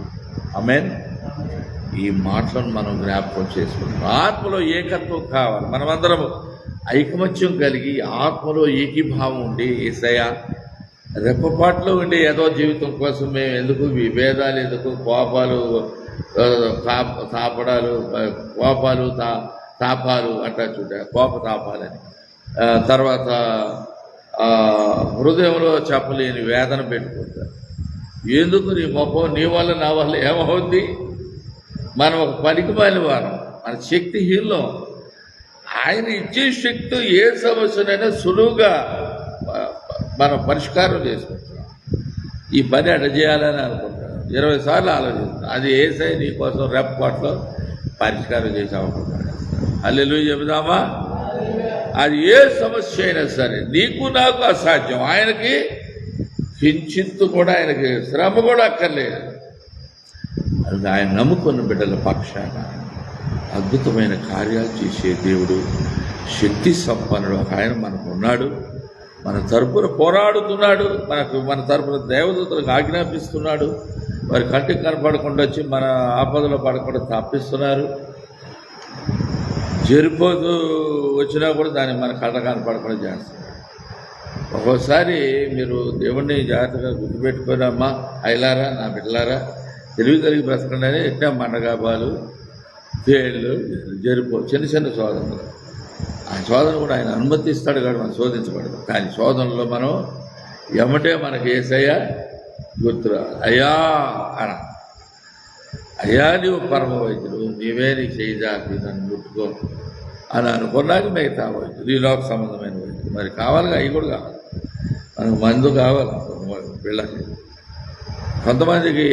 ఆమేన్. ఈ మాటలను మనం జ్ఞాపకం చేసుకుంటాం. ఆత్మలో ఏకత్వం కావాలి. మనమందరం ఐకమత్యం కలిగి ఆత్మలో ఏకీభావం ఉండి యేసయ్య రెప్పపాట్లో ఉండే ఏదో జీవితం కోసం మేము ఎందుకు విభేదాలు, ఎందుకు కోపాలు, తాపడాలు, కోపాలు తాపాలు అంటా చూడ కోపతాపాలని, తర్వాత హృదయంలో చెప్పలేని వేదన పెట్టుకుంటారు. ఎందుకు నీ మొహం నీ వల్ల నా వల్ల ఏమవుద్ది? మనం ఒక పనికిమాలిన వారం, మన శక్తిహీనం. ఆయన ఇచ్చే శక్తి ఏ సమస్యనైనా సులువుగా మనం పరిష్కారం చేసుకుంటున్నాం. ఈ పని అట చేయాలని అనుకుంటాను, 20 సార్లు ఆలోచిస్తాను. అది యేసయ్య నీ కోసం రెప్పట్లో పరిష్కారం చేసి అనుకుంటాడు. హల్లెలూయా చెబుదామా? అది ఏ సమస్య అయినా సరే నీకు నాకు అసాధ్యం. ఆయనకి కించిత్తు కూడా, ఆయనకి శ్రమ కూడా అక్కర్లేదు. అది ఆయన నమ్ముకున్న బిడ్డల పక్షాన అద్భుతమైన కార్యాలు చేసే దేవుడు, శక్తి సంపన్నుడు ఆయన మనకు ఉన్నాడు. మన తరపున పోరాడుతున్నాడు. మన తరపున దేవదూతలకు ఆజ్ఞాపిస్తున్నాడు. వారి కంటికి కనపడకుండా వచ్చి మన ఆపదలో పడకుండా తప్పిస్తున్నారు. జరిపోతూ వచ్చినా కూడా దాన్ని మన కళ్ళ కనపడకుండా చేస్తున్నారు. ఒక్కోసారి మీరు దేవుణ్ణి జాగ్రత్తగా గుర్తుపెట్టుకోరమ్మా, అయిలారా నా బిడ్డలారా, తెలివి కలిగి బ్రతకండి. ఎట్లా మండగాబాలు, తేళ్ళు, జరిపో, చిన్న చిన్న శోధనలు. ఆ శోధన కూడా ఆయన అనుమతిస్తాడు కాబట్టి మనం శోధించబడదు. కానీ శోధనలో మనం ఎమ్మటే మనకి యేసయ్య గుర్తురా, అయ్యా అన, అయ్యా నీవు పరమ వైద్యుడు, నీవే నీకు చేయిదాపి నన్ను ముట్టుకో అని అనుకున్నాక మిగతా వైద్యుడు, ఈ లోక సంబంధమైన వైద్యుడు. మరి కావాలిగా, అవి కూడా కావాలి. మనకు మందు కావాలి పిల్లకి. కొంతమందికి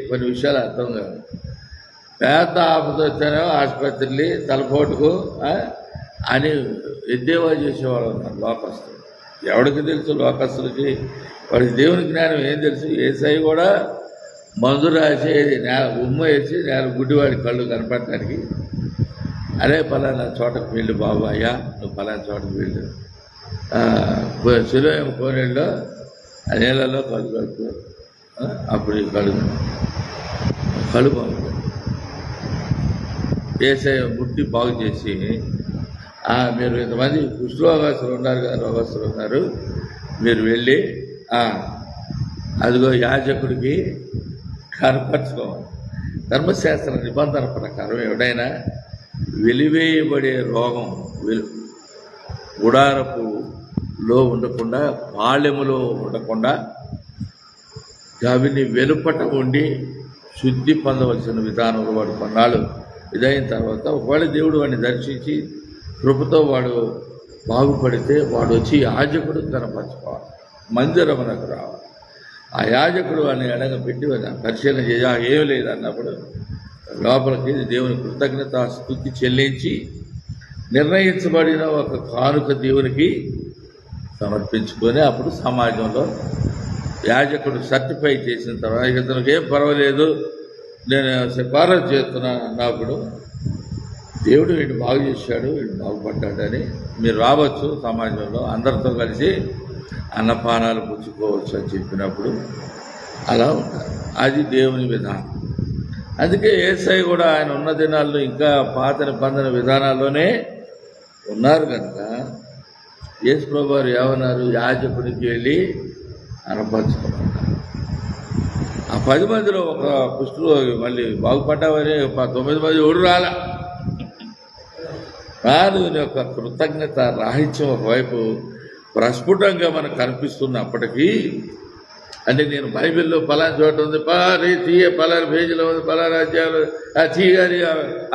కొన్ని విషయాలు అర్థం కాదు. పేద ఆపద వచ్చానో ఆసుపత్రులు తలపోటుకు అని ఎద్దేవా చేసేవాళ్ళు ఉన్నారు లోకస్తులు. ఎవరికి తెలుసు లోకస్తులకి? వాడికి దేవుని జ్ఞానం ఏం తెలుసు? యేసయ్య కూడా మందు రాసేది ఉమ్మ వేసి గుడ్డివాడి కళ్ళు కనపడటానికి, అరే పలానా చోటకు వెళ్ళు బాబు, అయ్యా నువ్వు పలానా చోటకు వెళ్ళు, సులోయం కోనేళ్ళలో ఆ నీళ్ళలో కళ్ళు కలుపు, అప్పుడు కళ్ళు బాగుంటుంది. యేసయ్య ముట్టి బాగు చేసి, మీరు ఇంతమంది కుష్ఠరోగస్తులు ఉన్నారు కదా, రోగస్తులు ఉన్నారు, మీరు వెళ్ళి అదిగో యాజకుడికి కనపరచుకోవాలి. ధర్మశాస్త్ర నిబంధన ప్రకారం ఎవడైనా వెలివేయబడే రోగం గుడారపులో ఉండకుండా, పాళెములో ఉండకుండా అవిని వెలుపట ఉండి శుద్ధి పొందవలసిన విధానంలో వాడు కొన్నాళ్ళు ఇదైన తర్వాత ఒకవేళ దేవుడు వాడిని దర్శించి కృపతో వాడు బాగుపడితే వాడు వచ్చి యాజకుడు కనపరచుకోవాలి, మందిరమునకు రావాలి. ఆ యాజకుడు వాడిని ఎడగ పెట్టి పరిశీలన చేయ ఏం లేదన్నప్పుడు లోపలికి దేవుని కృతజ్ఞత స్తుతి చెల్లించి నిర్ణయించబడిన ఒక కానుక దేవునికి సమర్పించుకొని అప్పుడు సమాజంలో యాజకుడు సర్టిఫై చేసిన తర్వాత ఇతనికి ఏం పర్వాలేదు నేను సిఫారసు చేస్తున్నాను అన్నప్పుడు దేవుడు వీడు బాగు చేశాడు, వీడు బాగుపడ్డాడని మీరు రావచ్చు, సమాజంలో అందరితో కలిసి అన్నపానాలు పుచ్చుకోవచ్చు అని చెప్పినప్పుడు అలా ఉంటారు. అది దేవుని విధానం. అందుకే యేసయ్య కూడా ఆయన ఉన్న దినాల్లో ఇంకా పాత నిబంధన విధానాల్లోనే ఉన్నారు కనుక యేసు ప్రభువు వారు ఏమన్నారు, యాజకుడికి వెళ్ళి అనపరచుకోమన్నారు. ఆ 10 మందిలో ఒక కుష్ఠరోగి మళ్ళీ బాగుపడ్డావని 9 మంది ఎవడు రాదు యొక్క కృతజ్ఞత రాహిత్యం ఒకవైపు ప్రస్ఫుటంగా మనకు కనిపిస్తున్నప్పటికీ, అంటే నేను బైబిల్లో పలానా చోట ఉంది, పలానా పేజీలో ఉంది, పలానా అధ్యాయంలో తీయని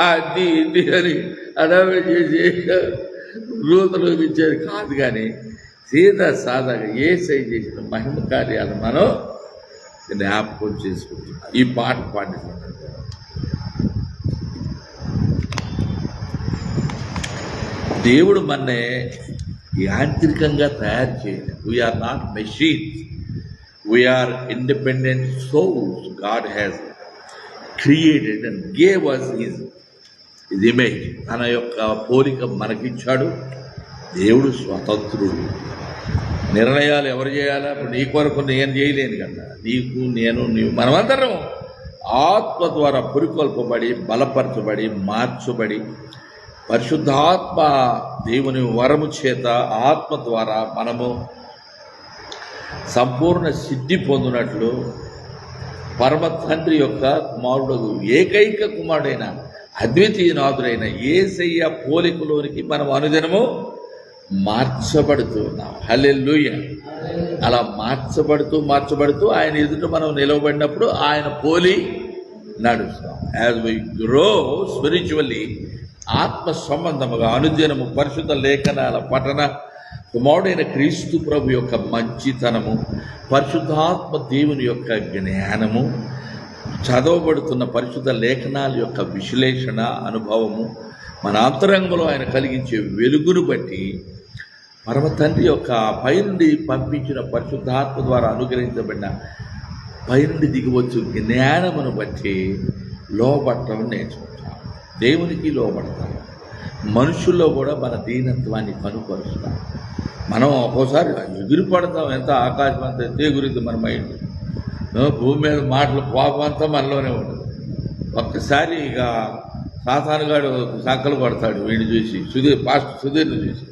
అద్ది ఇంది అని అడావిడి చేసి రూతలు ఇచ్చేది కాదు. కానీ సీదా సాదాగా యేసయ్య చేసిన మహిమ కార్యాలు మనం జ్ఞాపకం చేసుకుంటున్నాం. ఈ పాట పాడుతున్నాం. దేవుడు మననే యాంత్రికంగా తయారు చేయలేదు. We are not machines, we are independent souls. God has created and gave us his image. తన యొక్క పోలిక మనకిచ్చాడు. దేవుడు స్వతంత్రుడు. నిర్ణయాలు ఎవరు చేయాలా? ఇప్పుడు నీ కొరకు నేను చేయలేను కదా. నీకు నేను నీవు మనమందరం ఆత్మ ద్వారా పురికొల్పబడి బలపరచబడి మార్చబడి పరిశుద్ధాత్మ దేవుని వరము చేత ఆత్మ ద్వారా మనము సంపూర్ణ సిద్ధి పొందినట్లు పరమ తండ్రి యొక్క కుమారుడు, ఏకైక కుమారుడైన అద్వితీయనాథుడైన యేసయ్య పోలికలోనికి మనం అనుదినము మార్చబడుతున్నాం. హల్లెలూయా. అలా మార్చబడుతూ ఆయన ఎదుట మనం నిలవబడినప్పుడు ఆయన పోలి నడుస్తాం. యాజ్ వి గ్రో స్పిరిచువల్లీ, ఆత్మ సంబంధముగా అనుదినము పరిశుద్ధ లేఖనాల పఠన, కుమారుడైన క్రీస్తు ప్రభు యొక్క మంచితనము, పరిశుద్ధాత్మ దేవుని యొక్క జ్ఞానము, చదవబడుతున్న పరిశుద్ధ లేఖనాల యొక్క విశ్లేషణ అనుభవము, మన అంతరంగంలో ఆయన కలిగించే వెలుగును బట్టి పరమ తండ్రి యొక్క పైనుండి పంపించిన పరిశుద్ధాత్మ ద్వారా అనుగ్రహించబడిన పైనుండి దిగివచ్చు జ్ఞానమును బట్టి లోబడటం నేర్చుకుంటాం. దేవునికి లోబడతాం. మనుషుల్లో కూడా మన దీనత్వాన్ని కనుపరుస్తాం. మనం ఒక్కోసారి ఎగిరి పడతాం. ఎంత ఆకాశం అంతా ఎగురుద్ది మన మైండ్. భూమి మీద మాటలు కోపం అంతా మనలోనే ఉండదు. ఒక్కసారి ఇక సాతానుగాడు సంకలు కొడతాడు వీడిని చూసి, సుధీర్ని చూసి.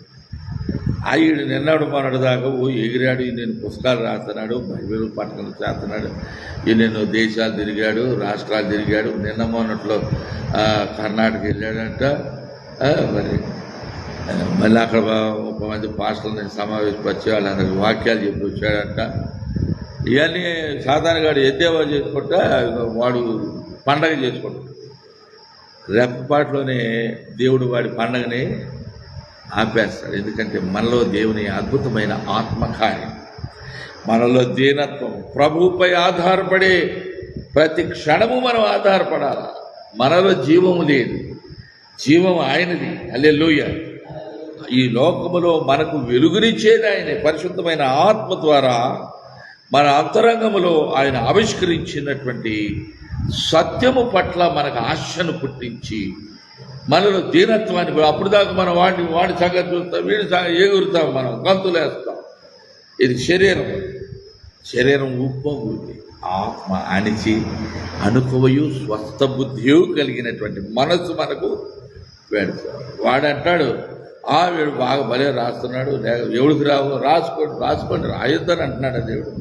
ఈడు నిన్నాడు మొన్నటి దాకా ఎగిరాడు, నేను పుస్తకాలు రాస్తున్నాడు, బైబిల్ పట్టణాలు చేస్తున్నాడు, నేను దేశాలు తిరిగాడు, రాష్ట్రాలు తిరిగాడు. నిన్న మొన్నట్లో కర్ణాటక వెళ్ళాడంట. మళ్ళీ అక్కడ 30 మంది పాస్టర్లని సమావేశపరిచి వాళ్ళందరికి వాక్యాలు చెప్పి వచ్చాడంట. ఇవన్నీ సాతానుగాడు ఎద్దేవా చేసుకుంటా వాడు పండగ చేసుకుంటాడు. రెప్పపాటులోనే దేవుడు వాడి పండగని ఆపేస్తాడు. ఎందుకంటే మనలో దేవుని అద్భుతమైన ఆత్మకార్యం, మనలో దీనత్వం, ప్రభువుపై ఆధారపడే ప్రతి క్షణము మనం ఆధారపడాలి. మనలో జీవము లేదు, జీవం ఆయనది. హల్లెలూయా. ఈ లోకములో మనకు వెలుగునిచ్చేది ఆయనే. పరిశుద్ధమైన ఆత్మ ద్వారా మన అంతరంగములో ఆయన ఆవిష్కరించినటువంటి సత్యము పట్ల మనకు ఆశను పుట్టించి మనలో దీనత్వాన్ని, అప్పుడు దాకా మనం వాడి సంగతి చూస్తాం, వీడి సంగతి ఎగురుతాం, మనం గంతులేస్తాం. ఇది శరీరం ఉప్పొంగుతుంది. ఆత్మ అణిచి అనుకువయు స్వస్థ బుద్ధియు కలిగినటువంటి మనసు మనకు పెడతాడు. వాడంటాడు, వీడు బాగా భలే రాస్తున్నాడు, ఎవడికి రాసుకోండి రాయొద్దని అంటున్నాడు దేవుడు.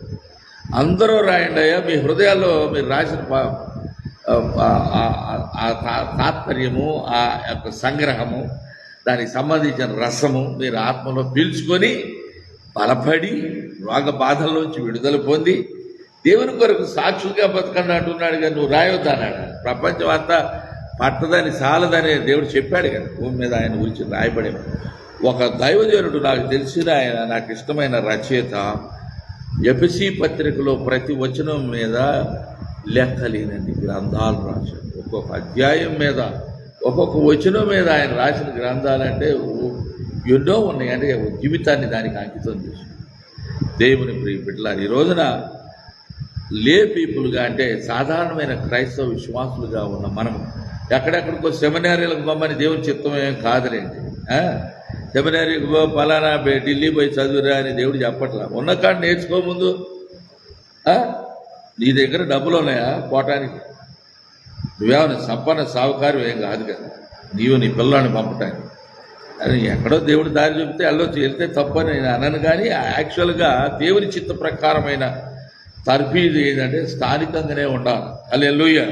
అందరూ రాయండి అయ్యా, మీ హృదయాల్లో మీరు రాసిన తాత్పర్యము, ఆ యొక్క సంగ్రహము, దానికి సంబంధించిన రసము మీరు ఆత్మలో పీల్చుకొని బలపడి రోగ బాధల్లోంచి విడుదల పొంది దేవుని కొరకు సాక్షులుగా బతకండి అంటున్నాడు. కానీ నువ్వు రాయొద్దన్నాడు. ప్రపంచం అంతా పట్టదని సాలదని దేవుడు చెప్పాడు కదా. భూమి మీద ఆయన గురించి రాయబడే ఒక దైవజనుడు, నాకు తెలిసిన ఆయన, నాకు ఇష్టమైన రచయిత, ఎఫెసీ పత్రికలో ప్రతి వచనం మీద లెక్కలేనన్ని గ్రంథాలు రాశాడు. ఒక్కొక్క అధ్యాయం మీద ఒక్కొక్క వచనం మీద ఆయన రాసిన గ్రంథాలంటే ఎన్నో ఉన్నాయి. అంటే జీవితాన్ని దానికి అంకితం చేశాడు. దేవుని ప్రియ బిడ్డలారు, ఈ రోజున లే పీపుల్గా అంటే సాధారణమైన క్రైస్తవ విశ్వాసులుగా ఉన్న మనం ఎక్కడెక్కడికో సెమినారీలకు పంపని దేవుని చిత్తమేం కాదులేండి. సెమినారీకి పలానా ఢిల్లీ పోయి చదువురా అని దేవుడు చెప్పట్లా. ఉన్న కాడ నేర్చుకో ముందు. నీ దగ్గర డబ్బులు ఉన్నాయా పోవటానికి? నువ్వేమన్నా సంపన్న సావుకారు ఏం కాదు కదా నీవు నీ పిల్లల్ని పంపటానికి. అని ఎక్కడో దేవుడు దారి చెబితే వెళ్ళొచ్చు, వెళ్తే తప్పని నేను అనను. కానీ యాక్చువల్గా దేవుని చిత్త ప్రకారమైన తర్ఫీదు ఏంటంటే స్థానికంగానే ఉండాలి. హల్లెలూయా.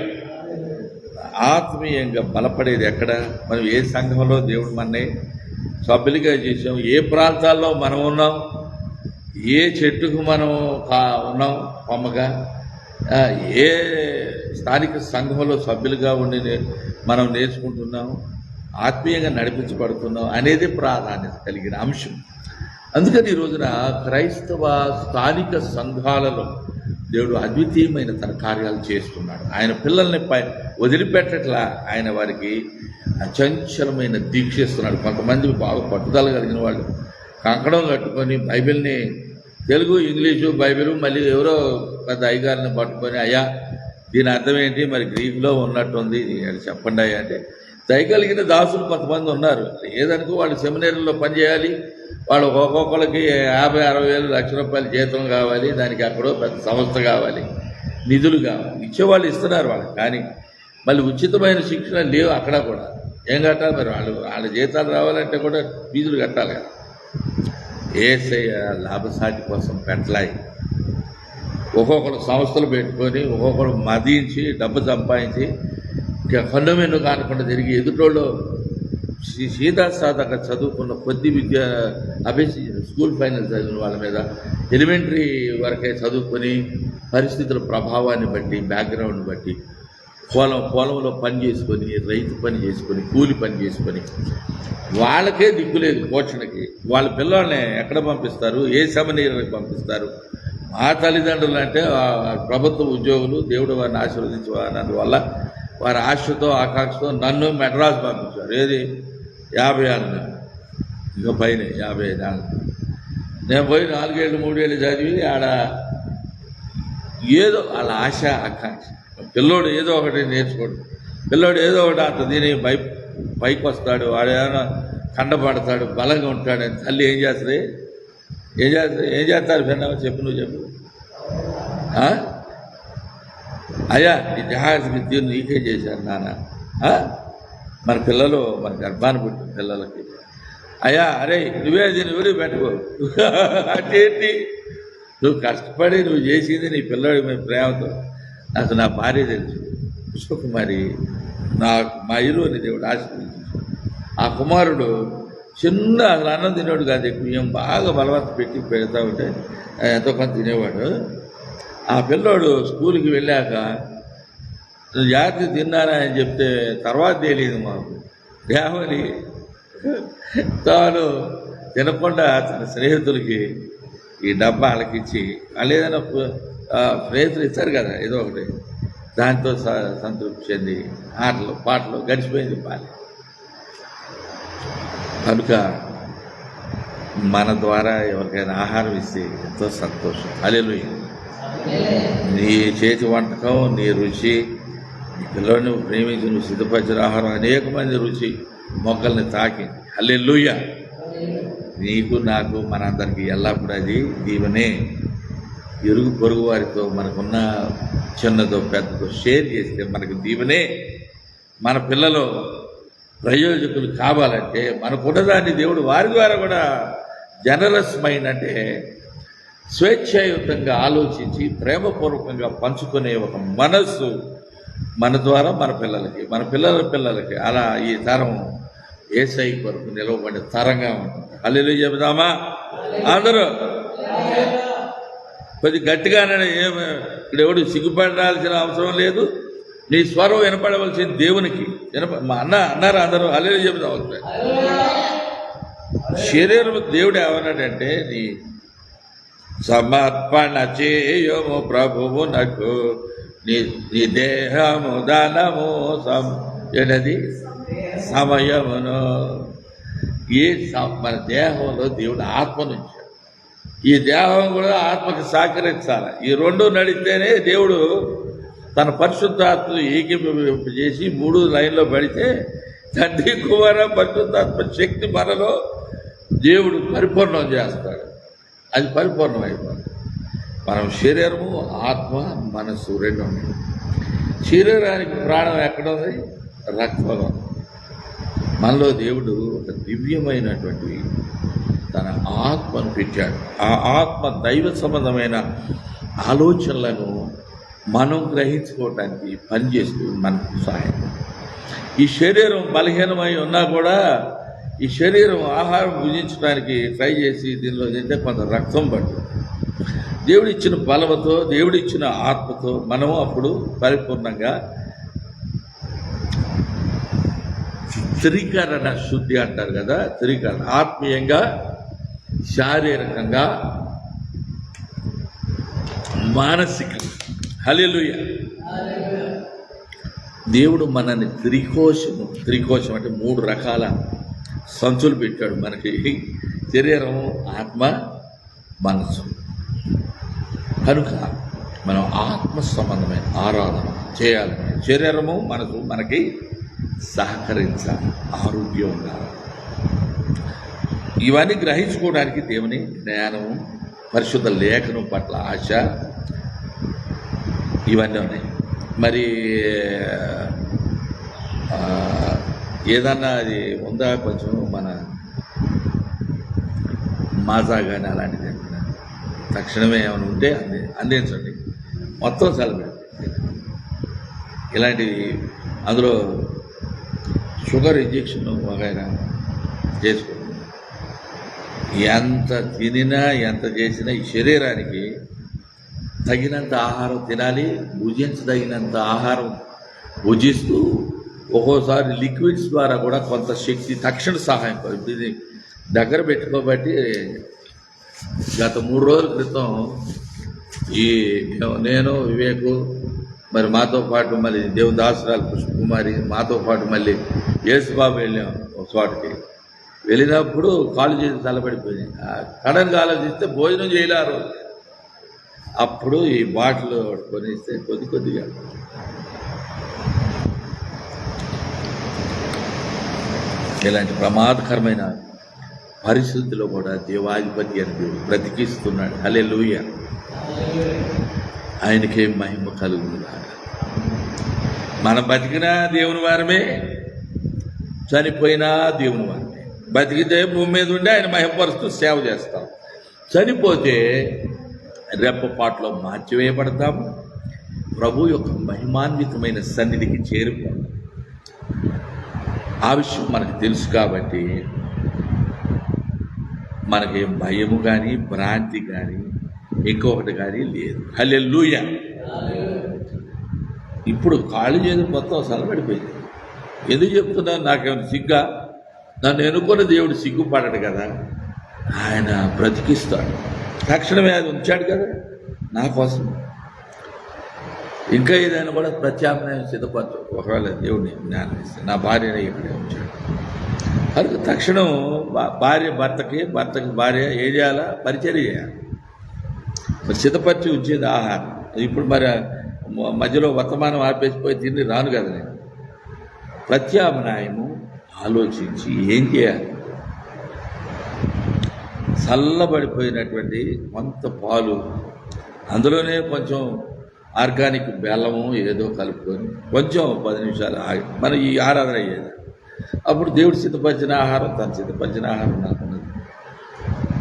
ఆత్మీయంగా బలపడేది ఎక్కడ? మనం ఏ సంఘంలో దేవుడు మనని సభ్యులుగా చేసాం, ఏ ప్రాంతాల్లో మనం ఉన్నాం, ఏ చెట్టుకు మనం ఉన్నాం కొమ్మగా, ఏ స్థానిక సంఘంలో సభ్యులుగా ఉండి మనం నేర్చుకుంటున్నాం, ఆత్మీయంగా నడిపించబడుతున్నాం అనేది ప్రాధాన్యత కలిగిన అంశం. అందుకని ఈ రోజున క్రైస్తవ స్థానిక సంఘాలలో దేవుడు అద్వితీయమైన తన కార్యాలు చేస్తున్నాడు. ఆయన పిల్లల్ని వదిలిపెట్టట్లా. ఆయన వారికి అచంచలమైన దీక్ష ఇస్తున్నాడు. కొంతమంది బాగా పట్టుదల కలిగిన వాళ్ళు కంకణం కట్టుకొని బైబిల్ని తెలుగు, ఇంగ్లీషు, బైబిల్ మళ్ళీ ఎవరో పెద్ద అయ్యగారిని పట్టుకొని, అయ్యా దీని అర్థం ఏంటి, మరి గ్రీకులో ఉన్నట్టుంది చెప్పండి అయ్యా అంటే, దయగలిగిన దాసులు కొంతమంది ఉన్నారు. ఏదనుకో వాళ్ళు సెమినారీలో పనిచేయాలి, వాళ్ళు ఒక్కొక్కరికి 50-60 వేలు లక్ష రూపాయల జీతం కావాలి, దానికి అక్కడో పెద్ద సంస్థ కావాలి, నిధులు కావాలి, ఇచ్చేవాళ్ళు ఇస్తున్నారు వాళ్ళకి. కానీ మళ్ళీ ఉచితమైన శిక్షణ లేవు అక్కడ కూడా. ఏం కట్టాలి మరి? వాళ్ళ జీతాలు రావాలంటే కూడా ఫీజులు కట్టాలి కదా. ఏసయ్య లాభసాటి కోసం పెట్టలాయి. ఒక్కొక్కరు సంస్థలు పెట్టుకొని ఒక్కొక్కరు మదించి డబ్బు సంపాదించి కన్ను వెన్ను కానకుండా తిరిగి ఎదుటోళ్ళు సీతాసాదాగా చదువుకున్న కొద్ది విద్య అభ్యసించిన స్కూల్ ఫైనల్ చదివిన వాళ్ళ మీద ఎలిమెంటరీ వరకే చదువుకొని పరిస్థితుల ప్రభావాన్ని బట్టి, బ్యాక్గ్రౌండ్ని బట్టి పొలంలో పని చేసుకొని, రైతు పని చేసుకొని, కూలి పని చేసుకొని వాళ్ళకే దిక్కులేదు పోషణకి. వాళ్ళ పిల్లల్ని ఎక్కడ పంపిస్తారు? ఏ సెమినారీకి పంపిస్తారు? మా తల్లిదండ్రులు అంటే ప్రభుత్వ ఉద్యోగులు. దేవుడు వారిని ఆశీర్వదించినందువల్ల వారి ఆశతో ఆకాంక్షతో నన్ను మెడ్రాస్ పంపించారు. ఏది 50 ఏళ్ళ ఇక పైన 55 ఏళ్ళు నేను పోయి 4 ఏళ్ళు 3 ఏళ్ళు చదివి ఆడ ఏదో వాళ్ళ ఆశ ఆకాంక్ష. పిల్లోడు ఏదో ఒకటి నేర్చుకోడు, పిల్లోడు ఏదో ఒకటి అంత దీని పైకి వస్తాడు, వాడు ఏమైనా కండపడతాడు, బలంగా ఉంటాడని తల్లి ఏం చేస్తుంది? ఏం చేస్తారు విన్నావా? చెప్పు, నువ్వు చెప్పు. అయ్యా నీ జహాజ్ విద్యను నీకే చేశారు నాన్న. మన పిల్లలు మన గర్భాన్ని పుట్టిన పిల్లలకి అయ్యా అరే నువ్వే దీన్ని ఎవరు పెట్టుకో అంటే నువ్వు కష్టపడి నువ్వు చేసింది నీ పిల్లడి మీద ప్రేమతో. నాకు నా భార్య తెలుసు, పుష్పకుమారి, మా ఇరువుని దేవుడు ఆశీర్వదించు. ఆ కుమారుడు చిన్న అసలు అన్నం తినేవాడు కాదు, ఎక్కువ బాగా బలవంత పెట్టి పెడతా ఉంటే ఎంతో కొంత తినేవాడు. ఆ పిల్లోడు స్కూల్కి వెళ్ళాక జాగ్రత్త తిన్నానా అని చెప్తే తర్వాత తెలియదు మాకు. దేవని తాను తినకుండా తన స్నేహితులకి ఈ డబ్బా వాళ్ళకిచ్చి, వాళ్ళు ఏదైనా స్నేహితులు ఇస్తారు కదా ఏదో ఒకటి, దాంతో సంతృప్తి చెంది ఆటలు పాటలు గడిచిపోయింది బాల్యం. కనుక మన ద్వారా ఎవరికైనా ఆహారం ఇస్తే ఎంతో సంతోషం. హల్లెలూయా. నీ చేతి వంటకం, నీ రుచి, నీ పిల్లల్ని ప్రేమించి నువ్వు సిద్ధపరిచిన ఆహారం అనేక మంది రుచి మొక్కల్ని తాకి. హల్లెలూయా. నీకు నాకు మనందరికీ ఎల్లప్పుడూ అది దీవెనే. ఇరుగు పొరుగు వారితో మనకున్న చిన్నదో పెద్దదో షేర్ చేస్తే మనకు దీవెనే. మన పిల్లలు ప్రయోజకులు కావాలంటే మనకున్నదాన్ని దేవుడు వారి ద్వారా కూడా జనరస్ మైండ్ అంటే స్వేచ్ఛాయుతంగా ఆలోచించి ప్రేమపూర్వకంగా పంచుకునే ఒక మనస్సు మన ద్వారా మన పిల్లలకి, మన పిల్లలకి అలా ఈ తరం యేసై కొరకు నిలవబడే తరంగా ఉంటుంది. హల్లెలూయా చెబుదామా అందరూ? కొద్ది గట్టిగానే ఇక్కడ ఎవడు సిగ్గుపడాల్సిన అవసరం లేదు. నీ స్వరం వినపడవలసిన దేవునికి మా అన్నారు అందరూ. హల్లెలూయా చెబుదాం. శరీరం దేవుడు ఏమన్నాడంటే నీ సమర్పణ చేయము ప్రభువునకు నీ నీ దేహము ధనము ఏంటది సమయమును మన దేహంలో దేవుడు ఆత్మనుంచాడు. ఈ దేహం కూడా ఆత్మకి సహకరించాలి. ఈ రెండు నడిస్తేనే దేవుడు తన పరిశుద్ధాత్మను ఏకీభవింపజేసి 3 లైన్లో పడితే తండ్రి కుమార పరిశుద్ధాత్మ శక్తి మనలో దేవుడు పరిపూర్ణం చేస్తాడు. అది పరిపూర్ణమైపోతుంది. మనం శరీరము ఆత్మ మనసు రెండు ఉన్నాయి. శరీరానికి ప్రాణం ఎక్కడుంది? రక్తంలో. మనలో దేవుడు ఒక దివ్యమైనటువంటి తన ఆత్మను పెట్టాడు. ఆ ఆత్మ దైవ సంబంధమైన ఆలోచనలను మనం గ్రహించుకోవటానికి పనిచేస్తూ మనకు సహాయం. ఈ శరీరం బలహీనమై ఉన్నా కూడా ఈ శరీరం ఆహారం భుజించడానికి ట్రై చేసి దీనిలో తింటే కొంత రక్తం పడుతుంది. దేవుడిచ్చిన బలముతో దేవుడిచ్చిన ఆత్మతో మనము అప్పుడు పరిపూర్ణంగా త్రికరణ శుద్ధి అంటారు కదా, త్రికరణ ఆత్మీయంగా శారీరకంగా మానసికంగా. హల్లెలూయా. దేవుడు మనల్ని త్రికోశం అంటే 3 రకాల సంచులు పెట్టాడు మనకి. శరీరము ఆత్మ మనసు. కనుక మనం ఆత్మ సంబంధమైన ఆరాధన చేయాలని శరీరము మనసు మనకి సహకరించాలి, ఆరోగ్యం ఉండాలి. ఇవన్నీ గ్రహించుకోవడానికి దేవుని జ్ఞానము, పరిశుద్ధ లేఖనం పట్ల ఆశ, ఇవన్నీ ఉన్నాయి. మరి ఏదన్నా అది ఉందా కొంచెం మన మాజా కానీ అలాంటిది తక్షణమే ఏమైనా ఉంటే అందించండి. మొత్తం సెలబ్రేట్ ఇలాంటివి అందులో షుగర్ ఇంజెక్షన్ వగైరా చేసుకోండి. ఎంత తినినా ఎంత చేసినా ఈ శరీరానికి తగినంత ఆహారం తినాలి. భుజించదగినంత ఆహారం భుజిస్తూ ఒక్కోసారి లిక్విడ్స్ ద్వారా కూడా కొంత శక్తి తక్షణ సహాయం. ఇది దగ్గర పెట్టుకోబట్టి గత 3 రోజుల క్రితం నేను వివేకు మరి మాతో పాటు మళ్ళీ దేవదాసురాలు పుష్పకుమారి మాతో పాటు మళ్ళీ యేసుబాబు వెళ్ళాం ఒక చోటకి. వెళ్ళినప్పుడు కాళ్ళు చేసి తలపడిపోయింది. కడన్గా ఆలోచిస్తే భోజనం చేయలేరు. అప్పుడు ఈ బాటిల్ కొనిస్తే కొద్దిగా ఇలాంటి ప్రమాదకరమైన పరిస్థితుల్లో కూడా దేవాధిపతి అని దేవుడు బ్రతికిస్తున్నాడు. హల్లెలూయా. ఆయనకే మహిమ కలుగును. మనం బతికినా దేవుని వారమే, చనిపోయినా దేవుని వారమే. బతికితే భూమి మీద ఉండి ఆయన మహిమపరుస్తూ సేవ చేస్తాం. చనిపోతే రెప్పపాట్లో మార్చివేయబడతాము. ప్రభు యొక్క మహిమాన్వితమైన సన్నిధికి చేరుకోం. ఆ విషయం మనకు తెలుసు కాబట్టి మనకేం భయము కానీ భ్రాంతి కానీ ఇంకొకటి కానీ లేదు. హల్లెలూయా. ఇప్పుడు కాళ్ళు చేతులు మొత్తం సలబడిపోయింది. ఎందుకు చెప్తున్నాను? నాకేమైనా సిగ్గా? నన్ను ఎన్నుకున్న దేవుడు సిగ్గుపడడు కదా. ఆయన బ్రతికిస్తాడు. తక్షణమే అది ఉంచాడు కదా నా కోసం. ఇంకా ఏదైనా కూడా ప్రత్యామ్నాయం సిద్ధపరచు. ఒకవేళ దేవుడిని జ్ఞానం ఇస్తే నా భార్యనే ఇక్కడే ఉంచాడు. అది తక్షణం భర్తకి భార్య ఏం చేయాలా? పరిచర్య చేయాలి. మరి సిద్ధపరిచి ఉంచేది ఆహారం. ఇప్పుడు మరి మధ్యలో వర్తమానం ఆపేసిపోయి తిండి రాను కదా నేను. ప్రత్యామ్నాయము ఆలోచించి ఏం చేయాలి? చల్లబడిపోయినటువంటి కొంత పాలు, అందులోనే కొంచెం ఆర్గానిక్ బెల్లము ఏదో కలుపుకొని కొంచెం 10 నిమిషాలు ఆగి మనం ఈ ఆరాధన అయ్యేది. అప్పుడు దేవుడు సిద్ధపరిచిన ఆహారం, తను సిద్ధపరిచిన ఆహారం నాకున్నది.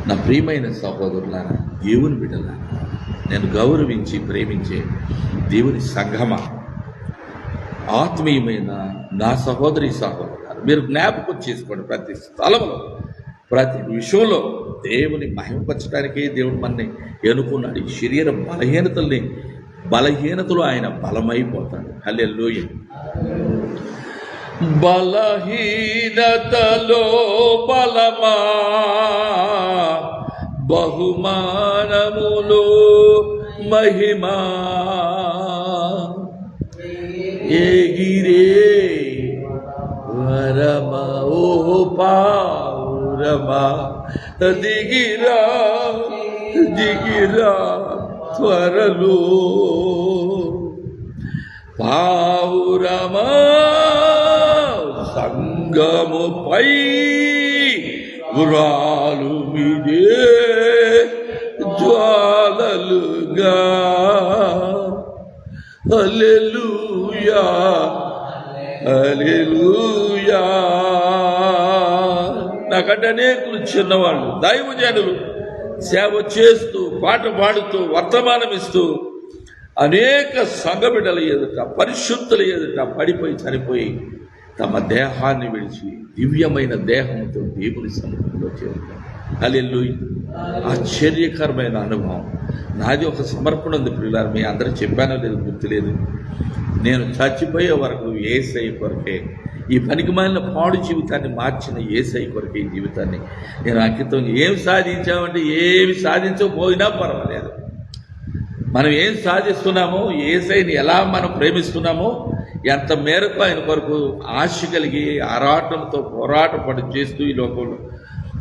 నా ప్రియమైన సహోదరులారా, దేవుని బిడ్డలారా, నేను గౌరవించి ప్రేమించే దేవుని సంఘమా, ఆత్మీయమైన నా సహోదరి సహోదరులారా, మీరు జ్ఞాపకం చేసుకోండి. ప్రతి స్థలంలో ప్రతి విషయంలో దేవుని మహిమపరచడానికే దేవుడు మనని ఎన్నుకున్నాడు. ఈ శరీర బలహీనతలు ఆయన బలమైపోతాడు. హల్లెలూయా. బలహీనతలో బలమా, బహుమానములో మహిమా, ఎగిరే వరమా ఓ పావురమా దిగిరా దిగిరా త్వరలో పావురమా సంగముపై ఉరాలు మీదే జ్వాలలుగా హల్లెలూయా హల్లెలూయా. నాకంటే అనేకులు చిన్నవాళ్ళు దైవజనులు సేవ చేస్తూ పాట పాడుతూ వర్తమానం ఇస్తూ అనేక సంఘబిడ్డల ఎదుట పరిశుద్ధుల ఎదుట పడిపోయి చనిపోయి తమ దేహాన్ని విడిచి దివ్యమైన దేహంతో దేవుని సముఖంలో చేరుతారు. హల్లెలూయా. ఆశ్చర్యకరమైన అనుభవం నాది. ఒక సమర్పణ ఉంది ప్రియులారా, మీ అందరూ చెప్పానో లేదు గుర్తులేదు. నేను చచ్చిపోయే వరకు యేసయ్య కొరకే, ఈ పనికిమాలిన పాడు జీవితాన్ని మార్చిన యేసయ్య కొరకే ఈ జీవితాన్ని నేను అంకితం. ఏం సాధించామంటే ఏమి సాధించకపోయినా పర్వాలేదు. మనం ఏం సాధిస్తున్నామో, యేసయ్యని ఎలా మనం ప్రేమిస్తున్నామో, ఎంత మేరకు ఆయన కొరకు ఆశ కలిగి ఆరాటంతో పోరాటపడి చేస్తూ ఈ లోకంలో,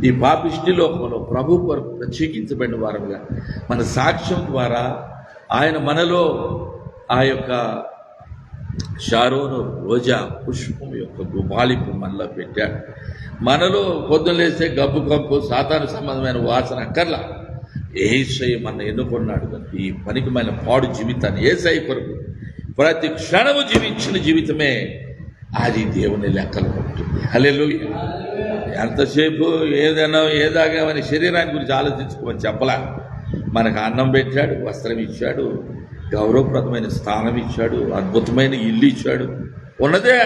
ఈ పాపిష్టి లోకంలో ప్రభు కొరకు ప్రత్యేకించబడిన వారుగా మన సాక్ష్యం ద్వారా ఆయన మనలో ఆ యొక్క షారోను రోజా పుష్పం యొక్క గుబాళింపు మనలో పెట్టాడు. మనలో పొద్దులేస్తే గబ్బు కంపు సాతాను సంబంధమైన వాసన అక్కర్లా. యేసయ్య మన ఎన్నుకున్నాడు కనుక ఈ పనికిమైన పాడు జీవితాన్ని యేసయ్య కొరకు ప్రతి క్షణము జీవించిన జీవితమే అది దేవుని లెక్కలు ఉంటుంది. హల్లెలూయా. ఎంతసేపు ఏదైనా ఏదాగామని శరీరాన్ని గురించి ఆలోచించుకోమని చెప్పలా. మనకు అన్నం పెట్టాడు, వస్త్రం ఇచ్చాడు, గౌరవప్రదమైన స్థానం ఇచ్చాడు, అద్భుతమైన ఇల్లు ఇచ్చాడు. ఉన్నదే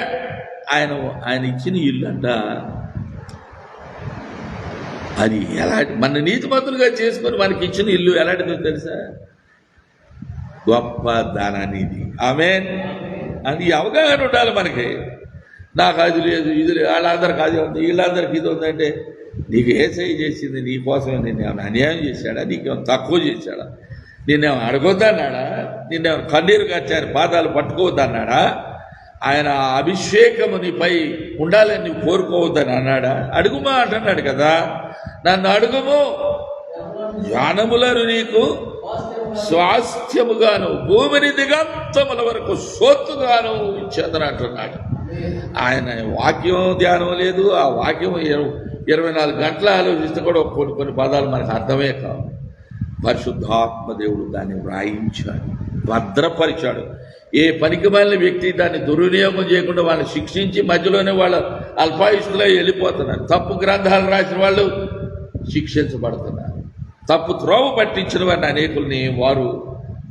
ఆయన ఇచ్చిన ఇల్లు అంట. అది మన నీతిమంతులుగా చేసుకొని మనకి ఇచ్చిన ఇల్లు ఎలాంటిదో తెలుసా? గొప్ప దానానిది. ఆమేన్. అది అవగాహన ఉండాలి మనకి. నాకు అది లేదు, ఇది లేదు, వాళ్ళందరికి అది ఉంది, వీళ్ళందరికీ ఇది ఉందంటే నీకు యేసయ్య చేసింది నీ కోసమే. నిన్నేమైనా అన్యాయం చేశాడా? నీకేమైనా తక్కువ చేశాడా? నిన్నేమో అడగొద్దన్నాడా? నిన్నేమో కన్నీరు కచ్చారు పాదాలు పట్టుకోవద్దన్నాడా? ఆయన అభిషేకము నీపై ఉండాలని నువ్వు కోరుకోవద్దని అన్నాడా? అడుగుమా అంటున్నాడు కదా. నన్ను అడుగుము, జ్ఞానములను నీకు స్వాస్థ్యముగాను భూమిని దిగంతముల వరకు సొత్తుగాను ఇచ్చేదని అంటున్నాడు. ఆయన వాక్యం ధ్యానం లేదు. ఆ వాక్యం 24 గంటలు ఆలోచిస్తే కూడా కొన్ని పదాలు మనకు అర్థమే కావు. పరిశుద్ధాత్మ దేవుడు దాన్ని వ్రాయించాడు, భద్రపరిచాడు. ఏ పనికిమాలిన వ్యక్తి దాన్ని దుర్వినియోగం చేయకుండా వాళ్ళని శిక్షించి మధ్యలోనే వాళ్ళ అల్పాయుష్లో వెళ్ళిపోతున్నారు. తప్పు గ్రంథాలు రాసిన వాళ్ళు శిక్షించబడుతున్నారు. తప్పు త్రోవ పట్టించిన వారిని అనేకుల్ని వారు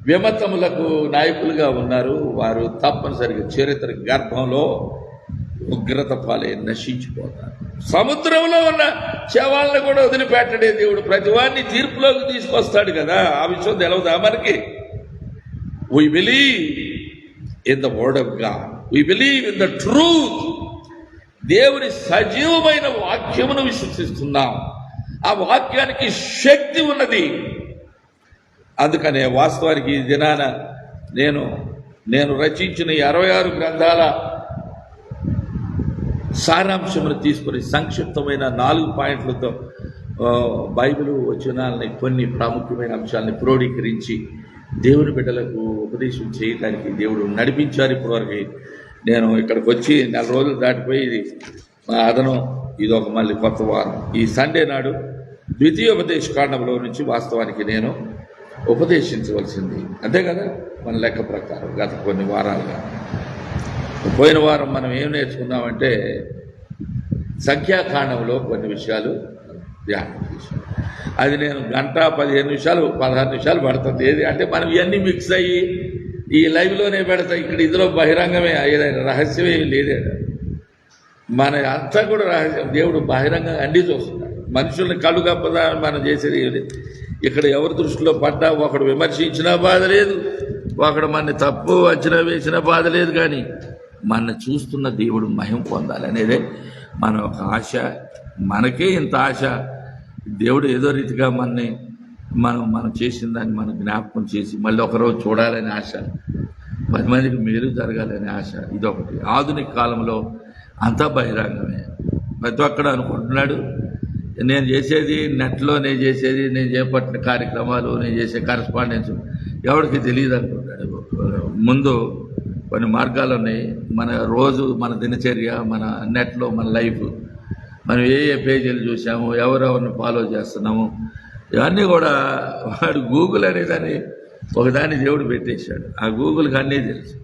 విమతములకు నాయకులుగా ఉన్నారు. వారు తప్పనిసరిగా చరిత్ర గర్భంలో ఉగ్రత పాలై నశించిపోతారు. సముద్రంలో ఉన్న శవాలను కూడా వదిలిపెట్టడే దేవుడు ప్రతివాడిని తీర్పులోకి తీసుకొస్తాడు కదా. ఆ విషయం తెలవదా మనకి? We believe in the word of God. We believe in the truth. దేవుని సజీవమైన వాక్యమును విశ్వసిస్తున్నాం. ఆ వాక్యానికి శక్తి ఉన్నది. అందుకనే వాస్తవానికి ఈ దినాన నేను రచించిన 26 గ్రంథాల సారాంశమును తీసుకొని సంక్షిప్తమైన 4 పాయింట్లతో బైబిల్ వచనాలని కొన్ని ప్రాముఖ్యమైన అంశాలని క్రోడీకరించి దేవుని బిడ్డలకు ఉపదేశం చేయడానికి దేవుడు నడిపించారు. ఇప్పటివరకు నేను ఇక్కడికి వచ్చి 4 రోజులు దాటిపోయి మా అదనం ఇదొక మళ్ళీ కొత్త వారం. ఈ సండే నాడు ద్వితీయోపదేశ కాండంలో నుంచి వాస్తవానికి నేను ఉపదేశించవలసింది అంతే కదా మన లెక్క ప్రకారం. గత కొన్ని వారాలుగా పోయిన వారం మనం ఏం నేర్చుకున్నామంటే సంఖ్యాకాండంలో కొన్ని విషయాలు ధ్యానం చేశాం. అది నేను 1:15 నిమిషాలు 16 నిమిషాలు పడుతుంది. ఏది అంటే మనం ఇవన్నీ మిక్స్ అయ్యి ఈ లైవ్లోనే పెడతాం. ఇక్కడ ఇందులో బహిరంగమే ఏదైనా రహస్యమే లేదే. మన అంతా కూడా రహస్యం. దేవుడు బహిరంగంగా అన్నీ చూస్తున్నాడు. మనుషుల్ని కళ్ళు గప్పదా మనం చేసేది ఇక్కడ ఎవరి దృష్టిలో పడ్డా ఒకడు విమర్శించినా బాధ లేదు, ఒకడు మన తప్పు అంచనా వేసినా బాధ లేదు. కానీ మన చూస్తున్న దేవుడు మహిమ పొందాలి అనేదే మన ఒక ఆశ. మనకే ఇంత ఆశ. దేవుడు ఏదో రీతిగా మనం చేసిన దాన్ని మనం జ్ఞాపకం చేసి మళ్ళీ ఒకరోజు చూడాలని ఆశ. 10 మందికి మేలు జరగాలనే ఆశ, ఇదొకటి. ఆధునిక కాలంలో అంతా బహిరంగమే. ప్రతి ఒక్కడు అనుకుంటున్నాడు నేను చేసేది నెట్లో, నేను చేసేది, నేను చేపట్టిన కార్యక్రమాలు, నేను చేసే కరెస్పాండెన్స్ ఎవరికి తెలియదు అనుకుంటాడు. ముందు కొన్ని మార్గాలు ఉన్నాయి. మన రోజు మన దినచర్య, మన నెట్లో మన లైఫ్, మనం ఏ పేజీలు చూసాము, ఎవరెవరిని ఫాలో చేస్తున్నాము, ఇవన్నీ కూడా వాడు గూగుల్ అనేదాన్ని ఒకదాన్ని దేవుడు పెట్టేశాడు. ఆ గూగుల్కి అన్నీ తెలుసు.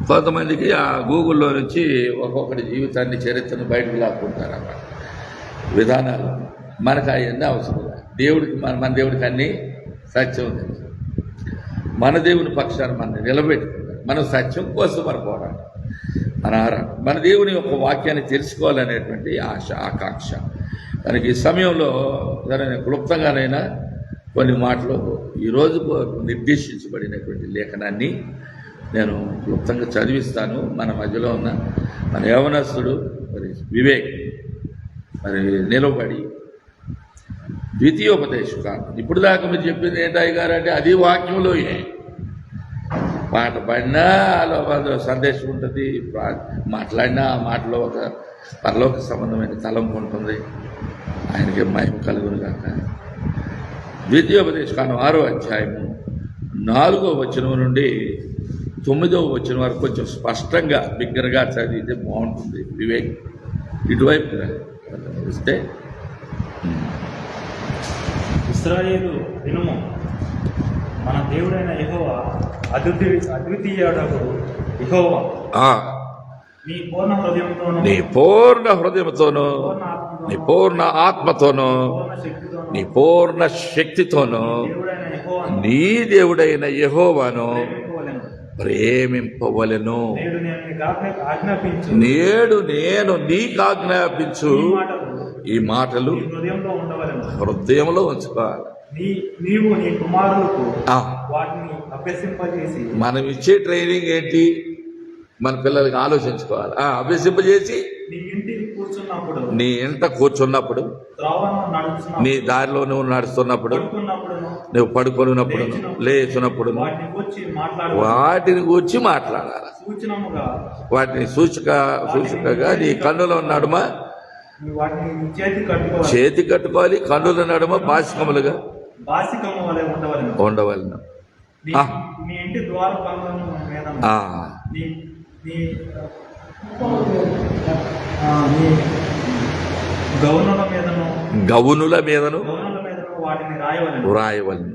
కొంతమందికి ఆ గూగుల్లో నుంచి ఒక్కొక్కటి జీవితాన్ని, చరిత్రను బయటకు లాక్కుంటారు అన్నమాట విధానాలు. మనకు అవన్నీ అవసరం. దేవుడికి మన దేవుడికి అన్నీ సత్యం తెలుసు. మన దేవుని పక్షాన్ని మనం నిలబెట్టుకుంటాం. మనం సత్యం కోసం మన పోరాటం, మన ఆరాటం, మన దేవుని యొక్క వాక్యాన్ని తెలుసుకోవాలనేటువంటి ఆశ, ఆకాంక్ష. మనకి ఈ సమయంలో నేను క్లుప్తంగానైనా కొన్ని మాటలు ఈరోజు నిర్దేశించబడినటువంటి లేఖనాన్ని నేను క్లుప్తంగా చదివిస్తాను. మన మధ్యలో ఉన్న మన యవనస్తుడు మరి వివేక్ మరి నిలబడి ద్వితీయోపదేశకాండం. ఇప్పుడు దాకా మీరు చెప్పింది ఏంటయ్య గారు అంటే అది వాక్యంలో పాట పాడినా అందులో సందేశం ఉంటుంది, మాట్లాడినా ఆ మాటలో ఒక పరలోక సంబంధమైన తలంపు ఉంటుంది. ఆయనకి మహిమ కలుగును కాక. ద్వితీయోపదేశకాండం 6వ అధ్యాయము 4వ వచనం నుండి 9వ వచనం వరకు కొంచెం స్పష్టంగా బిగ్గరగా చదివితే బాగుంటుంది. వివేక్ ఇటువైపు వస్తే. ఇశ్రాయేలు వినుము, మన దేవుడైన యెహోవా అద్వితీయుడగు యెహోవా నీ పూర్ణ హృదయంతోను, నీ పూర్ణ హృదయంతోను, నీ పూర్ణ ఆత్మతోను, నీ పూర్ణ శక్తితోను నీ దేవుడైన యెహోవాను ప్రేమింపవలెను. నేడు నేను నీకు ఆజ్ఞాపించు ఈ మాటలు హృదయంలో ఉంచుకోవాలి. నీవు నీ కుమారులకు వాటిని అభ్యసింపజేసి. మనం ఇచ్చే ట్రైనింగ్ ఏంటి? మన పిల్లలకి ఆలోచించుకోవాలి. అభ్యసింపజేసి నీ ఇంట కూర్చున్నప్పుడు, నీ దారిలో నువ్వు నడుస్తున్నప్పుడు, నువ్వు పడుకున్నప్పుడు, లేచినప్పుడు వాటిని గురించి మాట్లాడాలి. వాటిని సూచికగా నీ కన్నులో నడుమ చేతి కట్టుకోవాలి, కన్నుల నడుమ బాసికములుగా ఉండవలను. గౌనుల మీదను రాయవలను.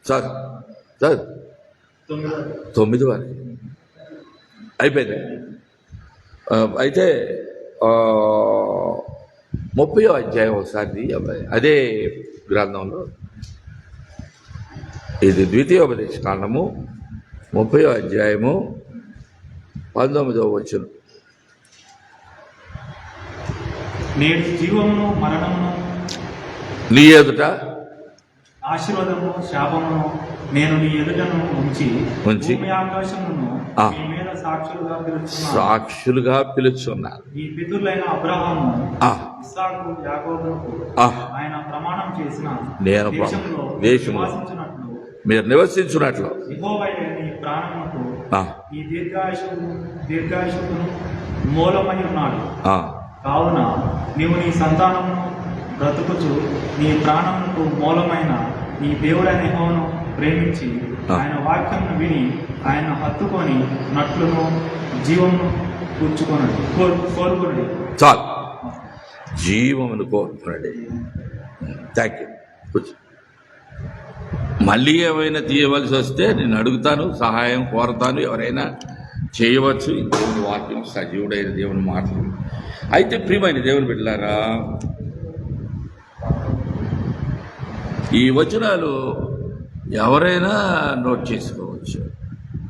సార్ 9 వరకు అయిపోయింది. అయితే 30వ అధ్యాయం ఒకసారి అదే గ్రంథంలో, ఇది ద్వితీయోపదేశకాండము 30వ అధ్యాయము 19వ వచనం. నేడు జీవమును మరణమును నీ ఎదుట ఆశీర్వాదము శాపమును నేను నీ ఎదుటను ఉంచి భూమి ఆకాశమును నీ మీద సాక్షులుగా పిలుచున్నాను. ఈ పితరులైన అబ్రహాము, ఇస్సాకు, యాకోబులకు ఆయన ప్రమాణం చేసిన నేను దేశంలో మీరు నివసించున్నట్లు యెహోవాయే నీ ప్రాణమునకు ఈ దీర్ఘాయుష్కును మూలమై ఉన్నాడు. కావున నీవు నీ సంతానమును బ్రతుకుచు నీ ప్రాణమునకు మూలమైన నీ దేవుడైన యెహోవాను ప్రేమించి ఆయన వాక్యమును విని ఆయన హత్తుకొని నట్లును జీవమును కోరుకొనడి. చాలు, జీవమును కోరుకొనడి. Thank you. మళ్ళీ ఏమైనా తీయవలసి వస్తే నేను అడుగుతాను, సహాయం కోరతాను. ఎవరైనా చేయవచ్చు. దేవుని వాక్యం సజీవుడైన దేవుని మాటలు. అయితే ప్రియమైన దేవుని బిడ్డలారా, ఈ వచనాలు ఎవరైనా నోట్ చేసుకో.